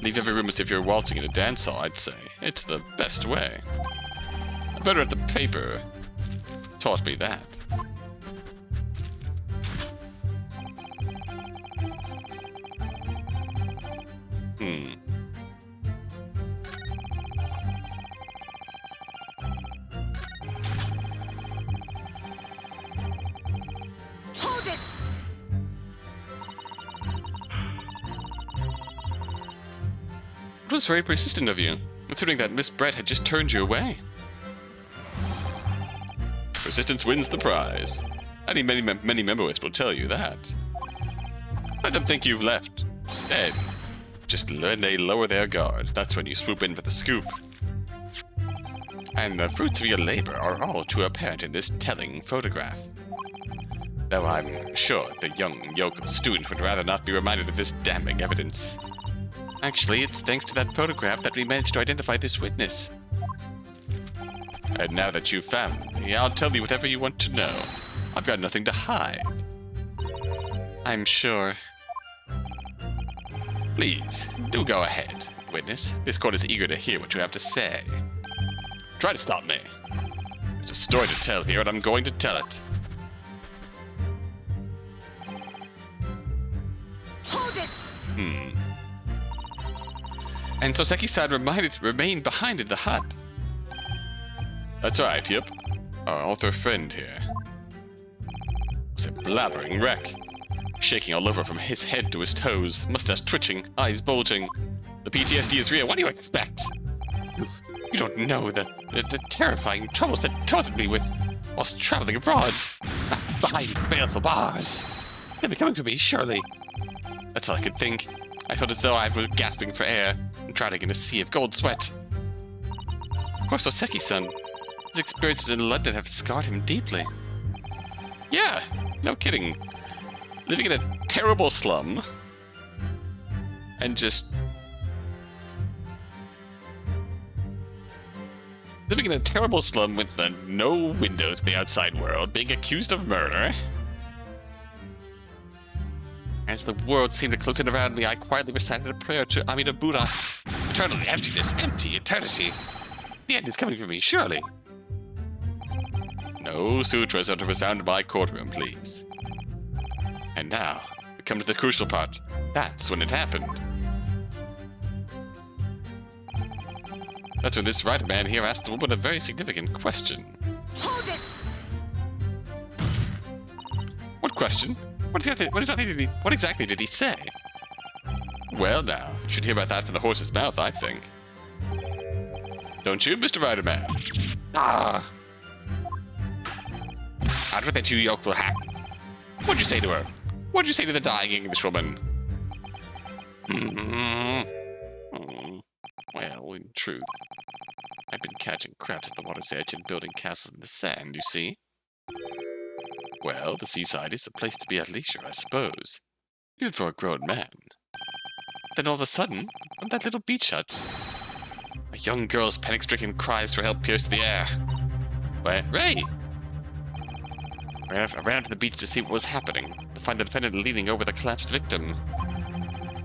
Leave every room as if you're waltzing in a dance hall, I'd say. It's the best way. A veteran at the paper taught me that. Hold it! It was very persistent of you, considering that Miss Brett had just turned you away. Persistence wins the prize. Any Menimemoist will tell you that. Let them think you've left. Then, just when they lower their guard, that's when you swoop in for the scoop. And the fruits of your labor are all too apparent in this telling photograph. Though I'm sure the young yokel student would rather not be reminded of this damning evidence. Actually, it's thanks to that photograph that we managed to identify this witness. And now that you've found me, I'll tell you whatever you want to know. I've got nothing to hide. I'm sure. Please, do go ahead, witness. This court is eager to hear what you have to say. Try to stop me. There's a story to tell here, and I'm going to tell it. Hold it! And Soseki-san remained behind in the hut. That's right, yep. Our author friend here was a blabbering wreck, shaking all over from his head to his toes, mustache twitching, eyes bulging. The PTSD is real. What do you expect? You don't know the terrifying troubles that tortured me with whilst traveling abroad, behind baleful bars. They'll be coming for me, surely. That's all I could think. I felt as though I was gasping for air and drowning in a sea of cold sweat. Poor Soseki-san. His experiences in London have scarred him deeply. Yeah, no kidding. Living in a terrible slum and just living in a terrible slum with no window to the outside world, being accused of murder. As the world seemed to close in around me, I quietly recited a prayer to Amida Buddha. Eternally emptiness, empty eternity. The end is coming for me, surely. No sutras are to resound in my courtroom, please. And now, we come to the crucial part. That's when it happened. That's when this writer man here asked the woman a very significant question. Hold it! What question? What exactly did he say? Well now, you should hear about that from the horse's mouth, I think. Don't you, Mr. Writer Man? Ah! Out with that, you yokel hack. What'd you say to her? What'd you say to the dying Englishwoman? Well, in truth, I've been catching crabs at the water's edge and building castles in the sand, you see? Well, the seaside is a place to be at leisure, I suppose. Even for a grown man. Then all of a sudden, from that little beach hut, a young girl's panic-stricken cries for help pierced the air. Ray! I ran out to the beach to see what was happening, to find the defendant leaning over the collapsed victim.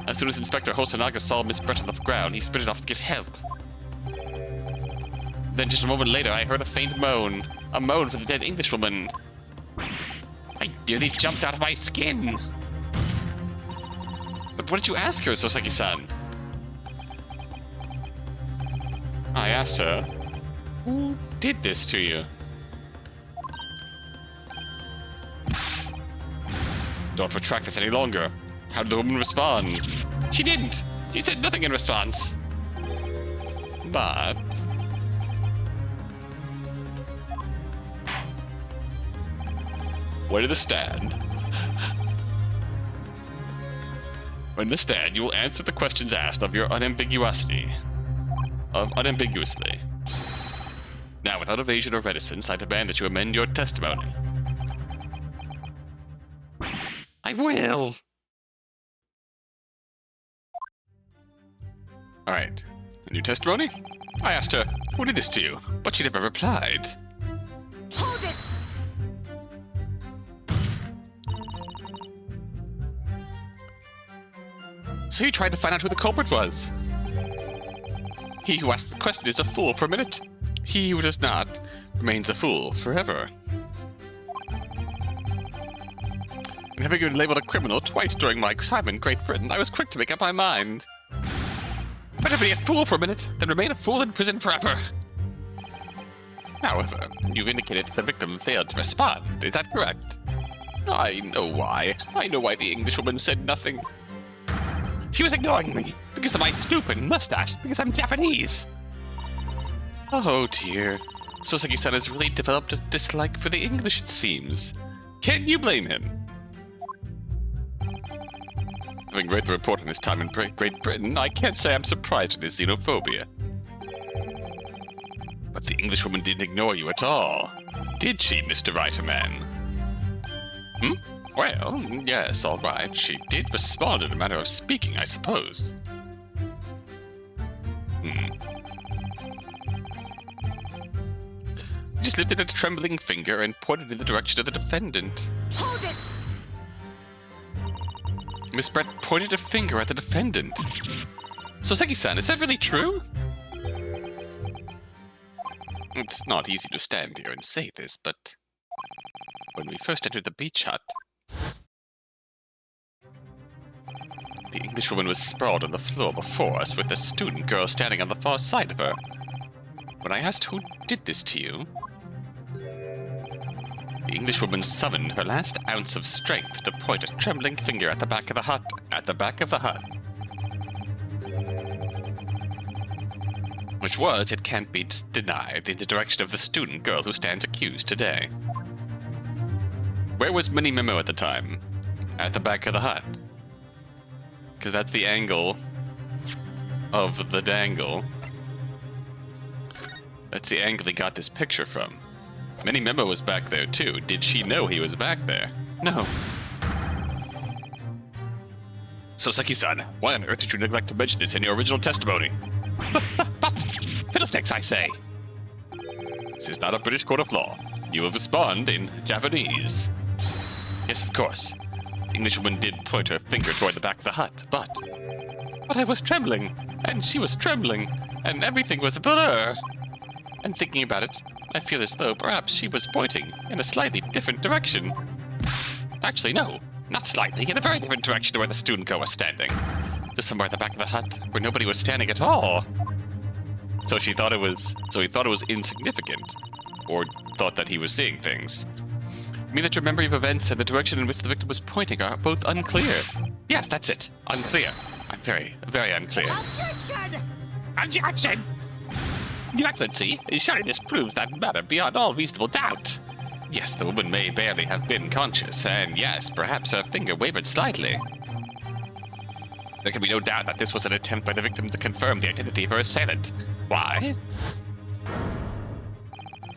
As soon as Inspector Hosonaga saw Miss Brett on the ground, he sprinted off to get help. Then just a moment later, I heard a faint moan. A moan for the dead Englishwoman. I nearly jumped out of my skin. But what did you ask her, Soseki-san? I asked her, who did this to you? Don't retract this any longer. How did the woman respond? She didn't. She said nothing in response. But where did this stand? When the stand, you will answer the questions asked of your unambiguously. Now, without evasion or reticence, I demand that you amend your testimony. I will. Alright. A new testimony? I asked her, who did this to you? But she never replied. Hold it! So you tried to find out who the culprit was? He who asked the question is a fool for a minute. He who does not remains a fool forever. And having been labeled a criminal twice during my time in Great Britain, I was quick to make up my mind. Better be a fool for a minute than remain a fool in prison forever. However, you've indicated that the victim failed to respond. Is that correct? I know why. I know why the Englishwoman said nothing. She was ignoring me because of my stupid mustache, because I'm Japanese. Oh dear. Soseki-san has really developed a dislike for the English, it seems. Can you blame him? Having read the report on his time in Great Britain, I can't say I'm surprised at his xenophobia. But the Englishwoman didn't ignore you at all. Did she, Mr. Writer-man? Well, yes, all right. She did respond in a manner of speaking, I suppose. He just lifted a trembling finger and pointed in the direction of the defendant. Hold it! Miss Brett pointed a finger at the defendant. Soseki-san, is that really true? It's not easy to stand here and say this, but when we first entered the beach hut, the Englishwoman was sprawled on the floor before us with the student girl standing on the far side of her. When I asked who did this to you, the Englishwoman summoned her last ounce of strength to point a trembling finger at the back of the hut. At the back of the hut. Which was, it can't be denied, in the direction of the student girl who stands accused today. Where was Menimemo at the time? At the back of the hut. Because that's the angle of the dangle. That's the angle he got this picture from. Menimemo was back there too. Did she know he was back there? No. Soseki-san, why on earth did you neglect to mention this in your original testimony? But fiddlesticks, I say! This is not a British court of law. You will respond in Japanese. Yes, of course. The Englishwoman did point her finger toward the back of the hut, but I was trembling, and she was trembling, and everything was a blur. And thinking about it, I feel as though perhaps she was pointing in a slightly different direction. Actually, no, not slightly, in a very different direction to where the student girl was standing. Just somewhere at the back of the hut where nobody was standing at all. So he thought it was insignificant, or thought that he was seeing things. You mean that your memory of events and the direction in which the victim was pointing are both unclear? Yes, that's it. Unclear. I'm very, very unclear. Objection! Objection! Your Excellency, surely this proves that matter beyond all reasonable doubt. Yes, the woman may barely have been conscious, and yes, perhaps her finger wavered slightly. There can be no doubt that this was an attempt by the victim to confirm the identity of her assailant. Why?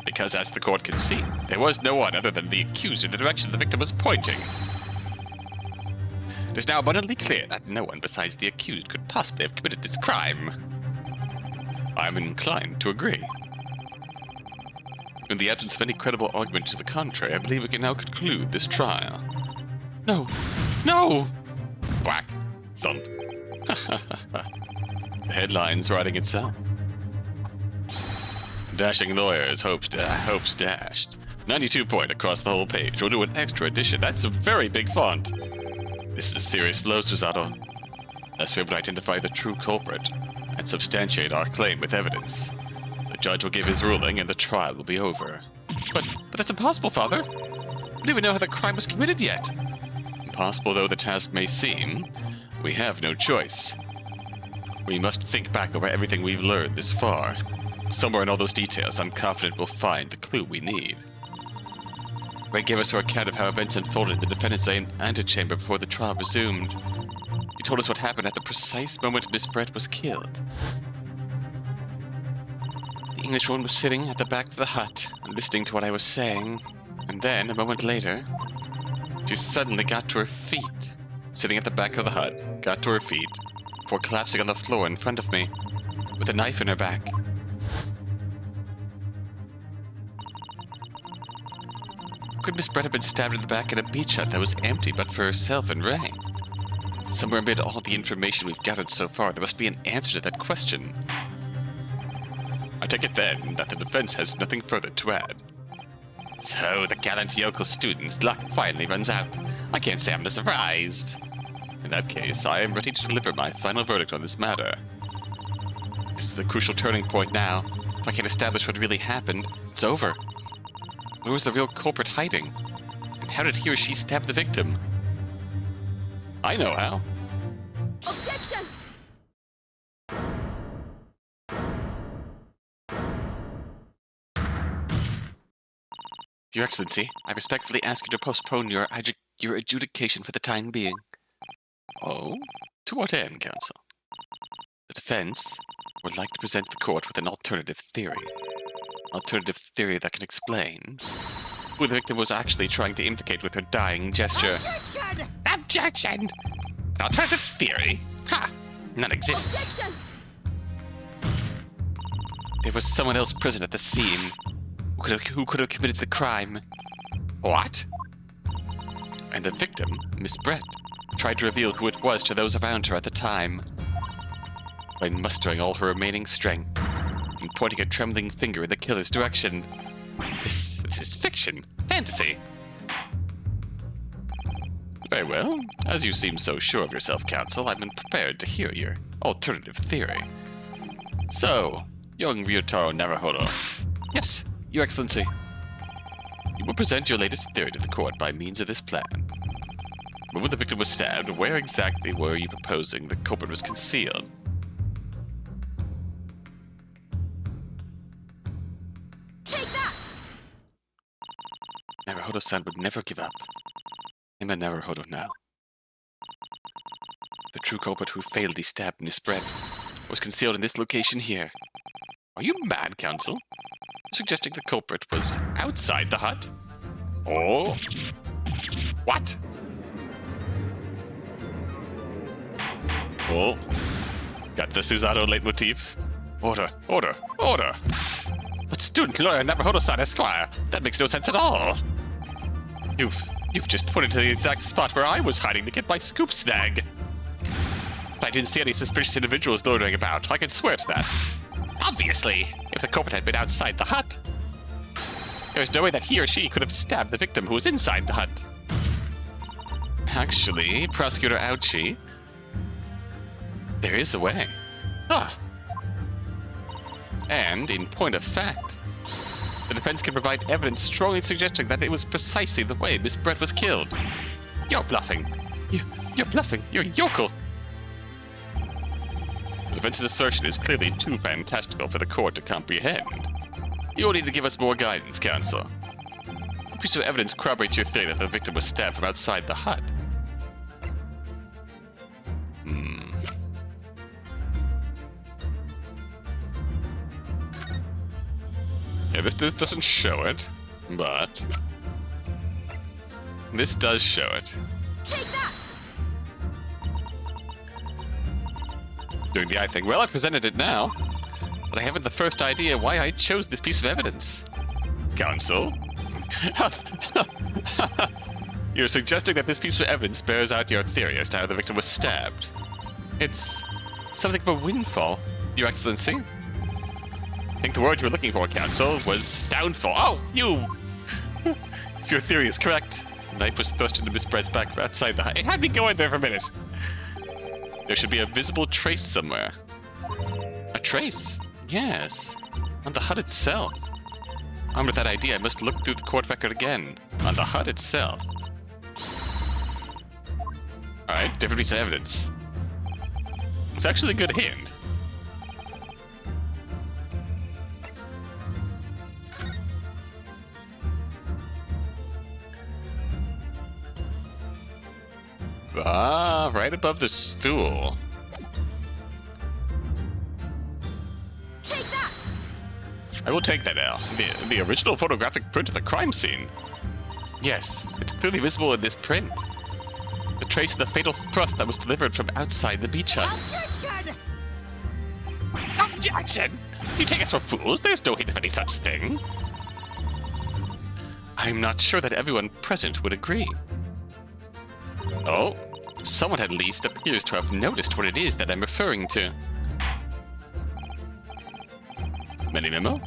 Because as the court can see, there was no one other than the accused in the direction the victim was pointing. It is now abundantly clear that no one besides the accused could possibly have committed this crime. I am inclined to agree. In the absence of any credible argument to the contrary, I believe we can now conclude this trial. No! No! Whack. Thump. The headline's writing itself. Dashing lawyers, hopes dashed. 92 point across the whole page. We'll do an extra edition. That's a very big font. This is a serious blow, Susato. Unless we're able to identify the true culprit and substantiate our claim with evidence, the judge will give his ruling and the trial will be over. But that's impossible, Father. We don't even know how the crime was committed yet. Impossible though the task may seem, we have no choice. We must think back over everything we've learned this far. Somewhere in all those details, I'm confident we'll find the clue we need. Ray gave us her account of how events unfolded in the defendant's antechamber before the trial resumed. You told us what happened at the precise moment Miss Brett was killed. The Englishwoman was sitting at the back of the hut, listening to what I was saying, and then, a moment later, she suddenly got to her feet. Sitting at the back of the hut, got to her feet, before collapsing on the floor in front of me, with a knife in her back. Could Miss Brett have been stabbed in the back in a beach hut that was empty but for herself and Ray? Somewhere amid all the information we've gathered so far, there must be an answer to that question. I take it then that the defense has nothing further to add. So the gallant yokel student's luck finally runs out. I can't say I'm surprised. In that case, I am ready to deliver my final verdict on this matter. This is the crucial turning point now. If I can't establish what really happened, it's over. Where was the real culprit hiding? And how did he or she stab the victim? I know how. Objection! Your Excellency, I respectfully ask you to postpone your adjudication for the time being. Oh? To what end, Counsel? The defense would like to present the court with an alternative theory. Alternative theory that can explain who the victim was actually trying to implicate with her dying gesture. Objection! Objection! Alternative theory? Ha! None exists. Objection! There was someone else present at the scene who could have committed the crime. What? And the victim, Miss Brett, tried to reveal who it was to those around her at the time. By mustering all her remaining strength and pointing a trembling finger in the killer's direction. This is fiction. Fantasy. Very well. As you seem so sure of yourself, Counsel, I'm prepared to hear your alternative theory. So, young Ryutaro Naruhodo. Yes, Your Excellency. You will present your latest theory to the court by means of this plan. When the victim was stabbed, where exactly were you proposing the culprit was concealed? Take that! Naruhodo-san would never give up. I'm a Naruhodo now. The true culprit who fatally stabbed Miss Brett was concealed in this location here. Are you mad, Counsel? Suggesting the culprit was outside the hut? Oh? What? Oh? Got the Susanoo leitmotif? Order, order, order! But student lawyer Naruhodo-san Esquire, that makes no sense at all! You've just pointed to the exact spot where I was hiding to get my scoop snag! I didn't see any suspicious individuals loitering about, I can swear to that. Obviously, if the culprit had been outside the hut, there's no way that he or she could have stabbed the victim who was inside the hut. Actually, Prosecutor Ouchie, there is a way. Ah. And, in point of fact, the defense can provide evidence strongly suggesting that it was precisely the way Miss Brett was killed. You're bluffing. You're bluffing. You're yokel. The defense's assertion is clearly too fantastical for the court to comprehend. You'll need to give us more guidance, Counsel. What piece of evidence corroborates your theory that the victim was stabbed from outside the hut? Yeah, this doesn't show it, but this does show it. Take that! Doing the eye thing. Well, I presented it now, but I haven't the first idea why I chose this piece of evidence. Counsel? You're suggesting that this piece of evidence bears out your theory as to how the victim was stabbed. It's something of a windfall, Your Excellency. I think the word you were looking for, Counsel, was downfall. Oh, you! If your theory is correct, the knife was thrust into Miss Brett's back from outside the hut. It had me going there for a minute. There should be a visible trace somewhere. A trace? Yes. On the hut itself. Armed with that idea, I must look through the court record again. On the hut itself. Alright, different piece of evidence. It's actually a good hint. Ah, right above the stool. Take that! I will take that now. The original photographic print of the crime scene. Yes, it's clearly visible in this print. The trace of the fatal thrust that was delivered from outside the beach hut. Objection! Objection! Do you take us for fools? There's no hint of any such thing. I'm not sure that everyone present would agree. Oh, someone at least appears to have noticed what it is that I'm referring to. Menimemo?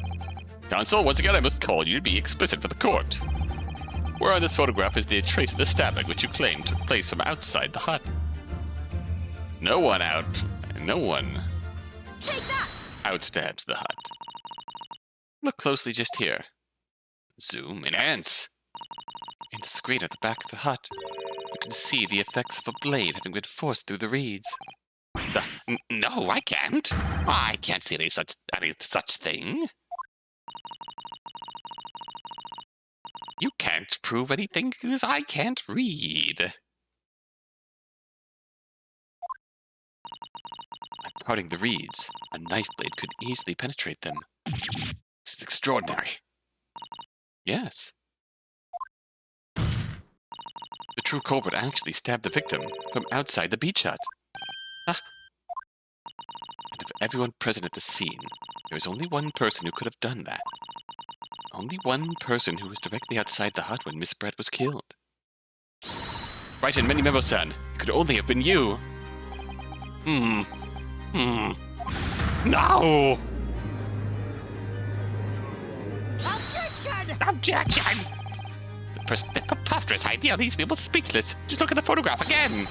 Counsel, once again I must call you to be explicit for the court. Where on this photograph is the trace of the stabbing which you claim took place from outside the hut? No one Take that! outstabs the hut. Look closely just here. Zoom, enhance. In the screen at the back of the hut, you can see the effects of a blade having been forced through the reeds. No, I can't. I can't see any such thing. You can't prove anything because I can't read. By parting the reeds, a knife blade could easily penetrate them. This is extraordinary. Yes. The true culprit actually stabbed the victim from outside the beach hut. Ah. And of everyone present at the scene, there is only one person who could have done that. Only one person who was directly outside the hut when Miss Brett was killed. Right in Menimemo-san, it could only have been you. No! Objection! Objection! The preposterous idea leaves me almost speechless. Just look at the photograph again.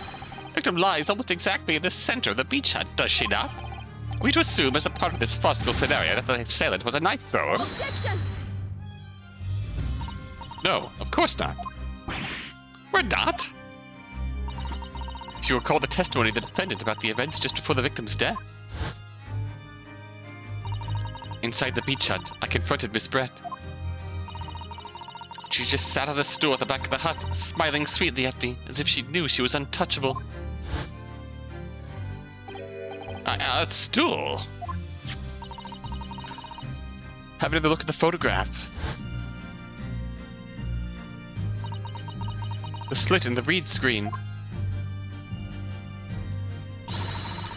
Victim lies almost exactly in the center of the beach hut, does she not? Are we to assume as a part of this farcical scenario that the assailant was a knife thrower? Objection! No, of course not. We're not. If you recall the testimony of the defendant about the events just before the victim's death. Inside the beach hut, I confronted Miss Brett. She just sat on a stool at the back of the hut, smiling sweetly at me, as if she knew she was untouchable. A stool? Have another look at the photograph. The slit in the reed screen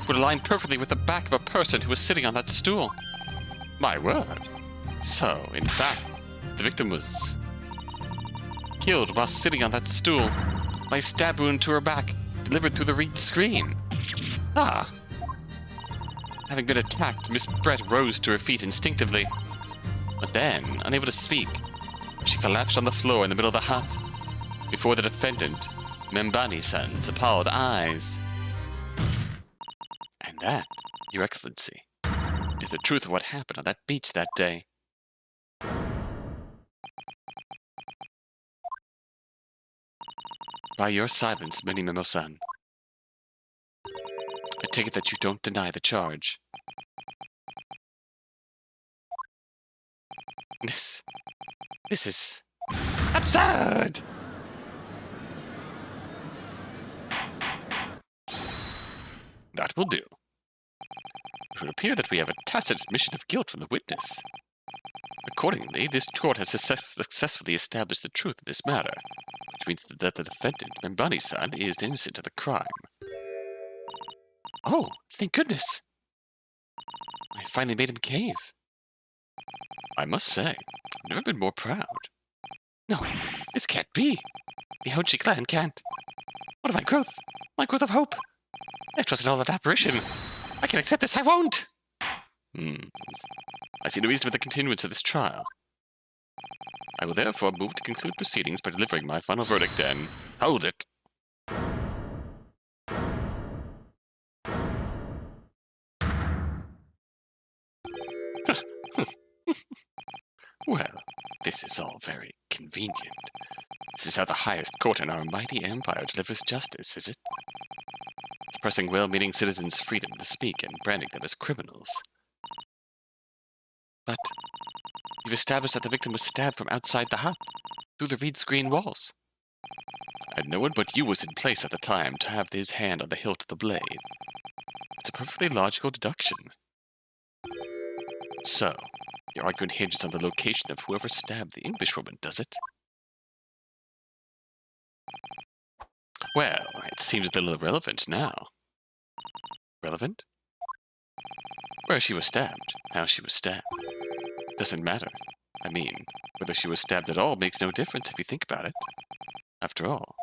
would align perfectly with the back of a person who was sitting on that stool. My word. So, in fact, the victim was killed while sitting on that stool by a stab wound to her back, delivered through the reed screen. Ah. Having been attacked, Miss Brett rose to her feet instinctively. But then, unable to speak, she collapsed on the floor in the middle of the hut, before the defendant, Membani-san's appalled eyes. And that, Your Excellency, is the truth of what happened on that beach that day. By your silence, Menimemo-san, I take it that you don't deny the charge. This is absurd! That will do. It would appear that we have a tacit admission of guilt from the witness. Accordingly, this court has successfully established the truth of this matter, which means that the defendant, Membani-san, is innocent of the crime. Oh, thank goodness! I finally made him cave. I must say, I've never been more proud. No, this can't be. The Hochi clan can't. What of my growth? My growth of hope? It wasn't all an apparition. I can accept this, I won't! I see no reason for the continuance of this trial. I will therefore move to conclude proceedings by delivering my final verdict and... Hold it! Well, this is all very convenient. This is how the highest court in our mighty empire delivers justice, is it? Suppressing well-meaning citizens' freedom to speak and branding them as criminals. But you've established that the victim was stabbed from outside the hut, through the reed screen walls. And no one but you was in place at the time to have his hand on the hilt of the blade. It's a perfectly logical deduction. So, your argument hinges on the location of whoever stabbed the Englishwoman, does it? Well, it seems a little irrelevant now. Relevant? Where she was stabbed, how she was stabbed. Doesn't matter. I mean, whether she was stabbed at all makes no difference if you think about it. After all,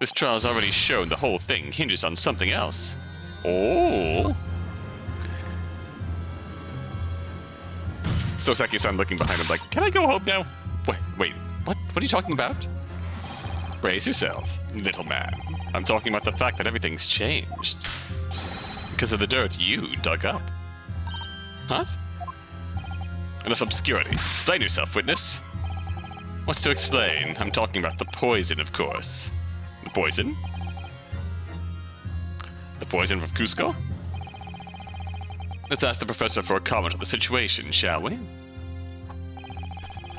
this trial has already shown the whole thing hinges on something else. Oh! Soseki-san looking behind him like, can I go home now? Wait, what are you talking about? Brace yourself, little man. I'm talking about the fact that everything's changed. Because of the dirt you dug up. Huh? Enough obscurity. Explain yourself, witness. What's to explain? I'm talking about the poison, of course. The poison? The poison of Cusco? Let's ask the professor for a comment on the situation, shall we?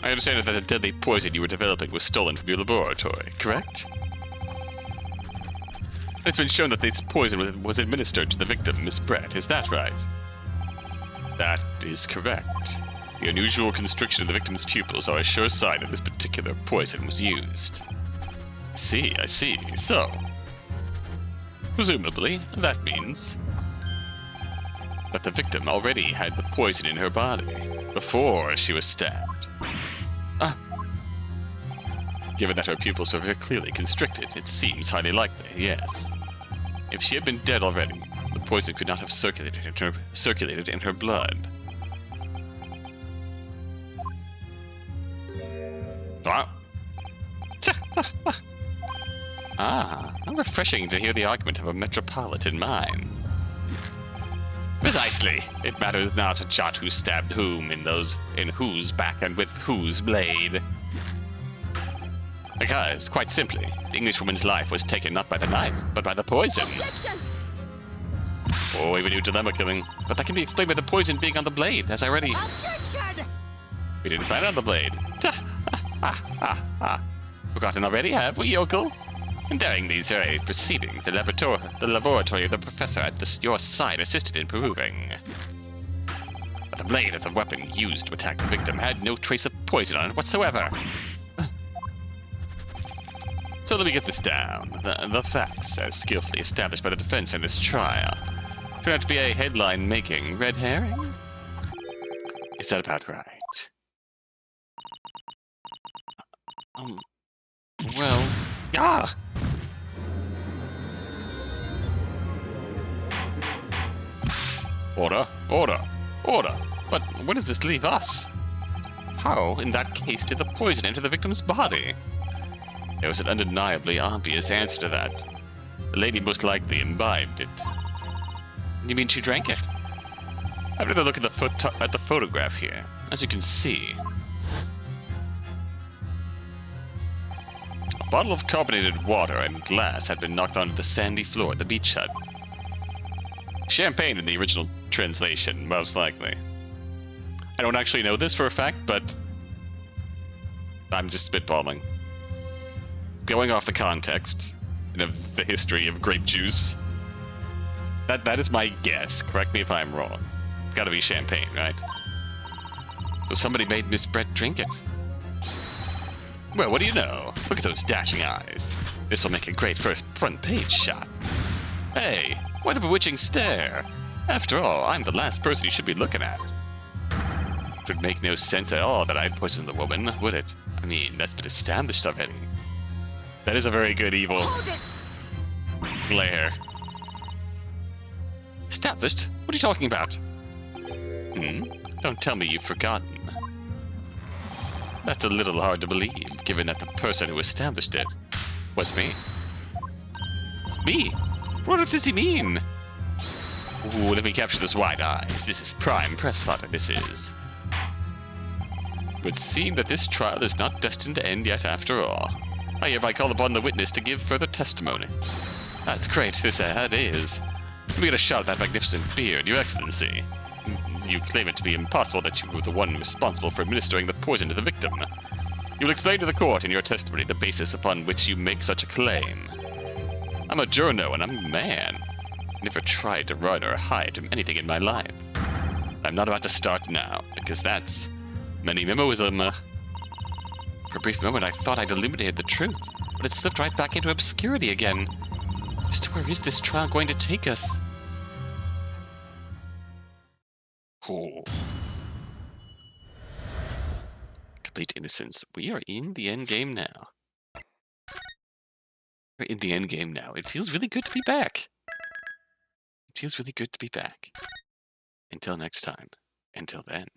I understand that the deadly poison you were developing was stolen from your laboratory, correct? It's been shown that this poison was administered to the victim, Miss Brett, is that right? That is correct. The unusual constriction of the victim's pupils are a sure sign that this particular poison was used. I see. So, presumably, that means that the victim already had the poison in her body before she was stabbed. Given that her pupils were very clearly constricted, it seems highly likely, yes. If she had been dead already, the poison could not have circulated in her blood. How refreshing to hear the argument of a metropolitan mind. Precisely. It matters not a jot who stabbed whom, in whose back and with whose blade. Because, quite simply, the Englishwoman's life was taken not by the knife, but by the poison. Objection! Oh, even new dilemma killing. But that can be explained by the poison being on the blade, as I already... Objection! We didn't find it on the blade. Forgotten already, have we, yokel? And during these very proceedings, the laboratory of the professor at your side assisted in proving that the blade of the weapon used to attack the victim had no trace of poison on it whatsoever. So let me get this down. The facts, as skillfully established by the defense in this trial, turn out to be a headline-making red herring? Is that about right? Well... Order! But where does this leave us? How, in that case, did the poison enter the victim's body? There was an undeniably obvious answer to that. The lady most likely imbibed it. You mean she drank it? Have another look at the photograph here. As you can see, a bottle of carbonated water and glass had been knocked onto the sandy floor at the beach hut. Champagne in the original translation, most likely. I don't actually know this for a fact, but I'm just spitballing. Going off the context and of the history of grape juice, that is my guess. Correct me if I'm wrong. It's gotta be champagne, right? So somebody made Miss Brett drink it. Well, what do you know? Look at those dashing eyes. This will make a great first front page shot. Hey, why the bewitching stare? After all, I'm the last person you should be looking at. It would make no sense at all that I'd poison the woman, would it? I mean, that's been established already. That is a very good evil glare. Established? What are you talking about? Don't tell me you've forgotten. That's a little hard to believe, given that the person who established it was me. Me? What does he mean? Ooh, let me capture those wide eyes. This is prime press fodder, this is. It would seem that this trial is not destined to end yet after all. I hereby call upon the witness to give further testimony. That's great, this ad is. Let me get a shot at that magnificent beard, Your Excellency. You claim it to be impossible that you were the one responsible for administering the poison to the victim. You will explain to the court in your testimony the basis upon which you make such a claim. I'm a journo and I'm a man. Never tried to run or hide from anything in my life. I'm not about to start now, because that's Menimemoism. For a brief moment, I thought I'd illuminated the truth, but it slipped right back into obscurity again. Just where is this trial going to take us? Oh. Complete innocence. We are in the end game now. We're in the end game now. It feels really good to be back. It feels really good to be back. Until next time. Until then.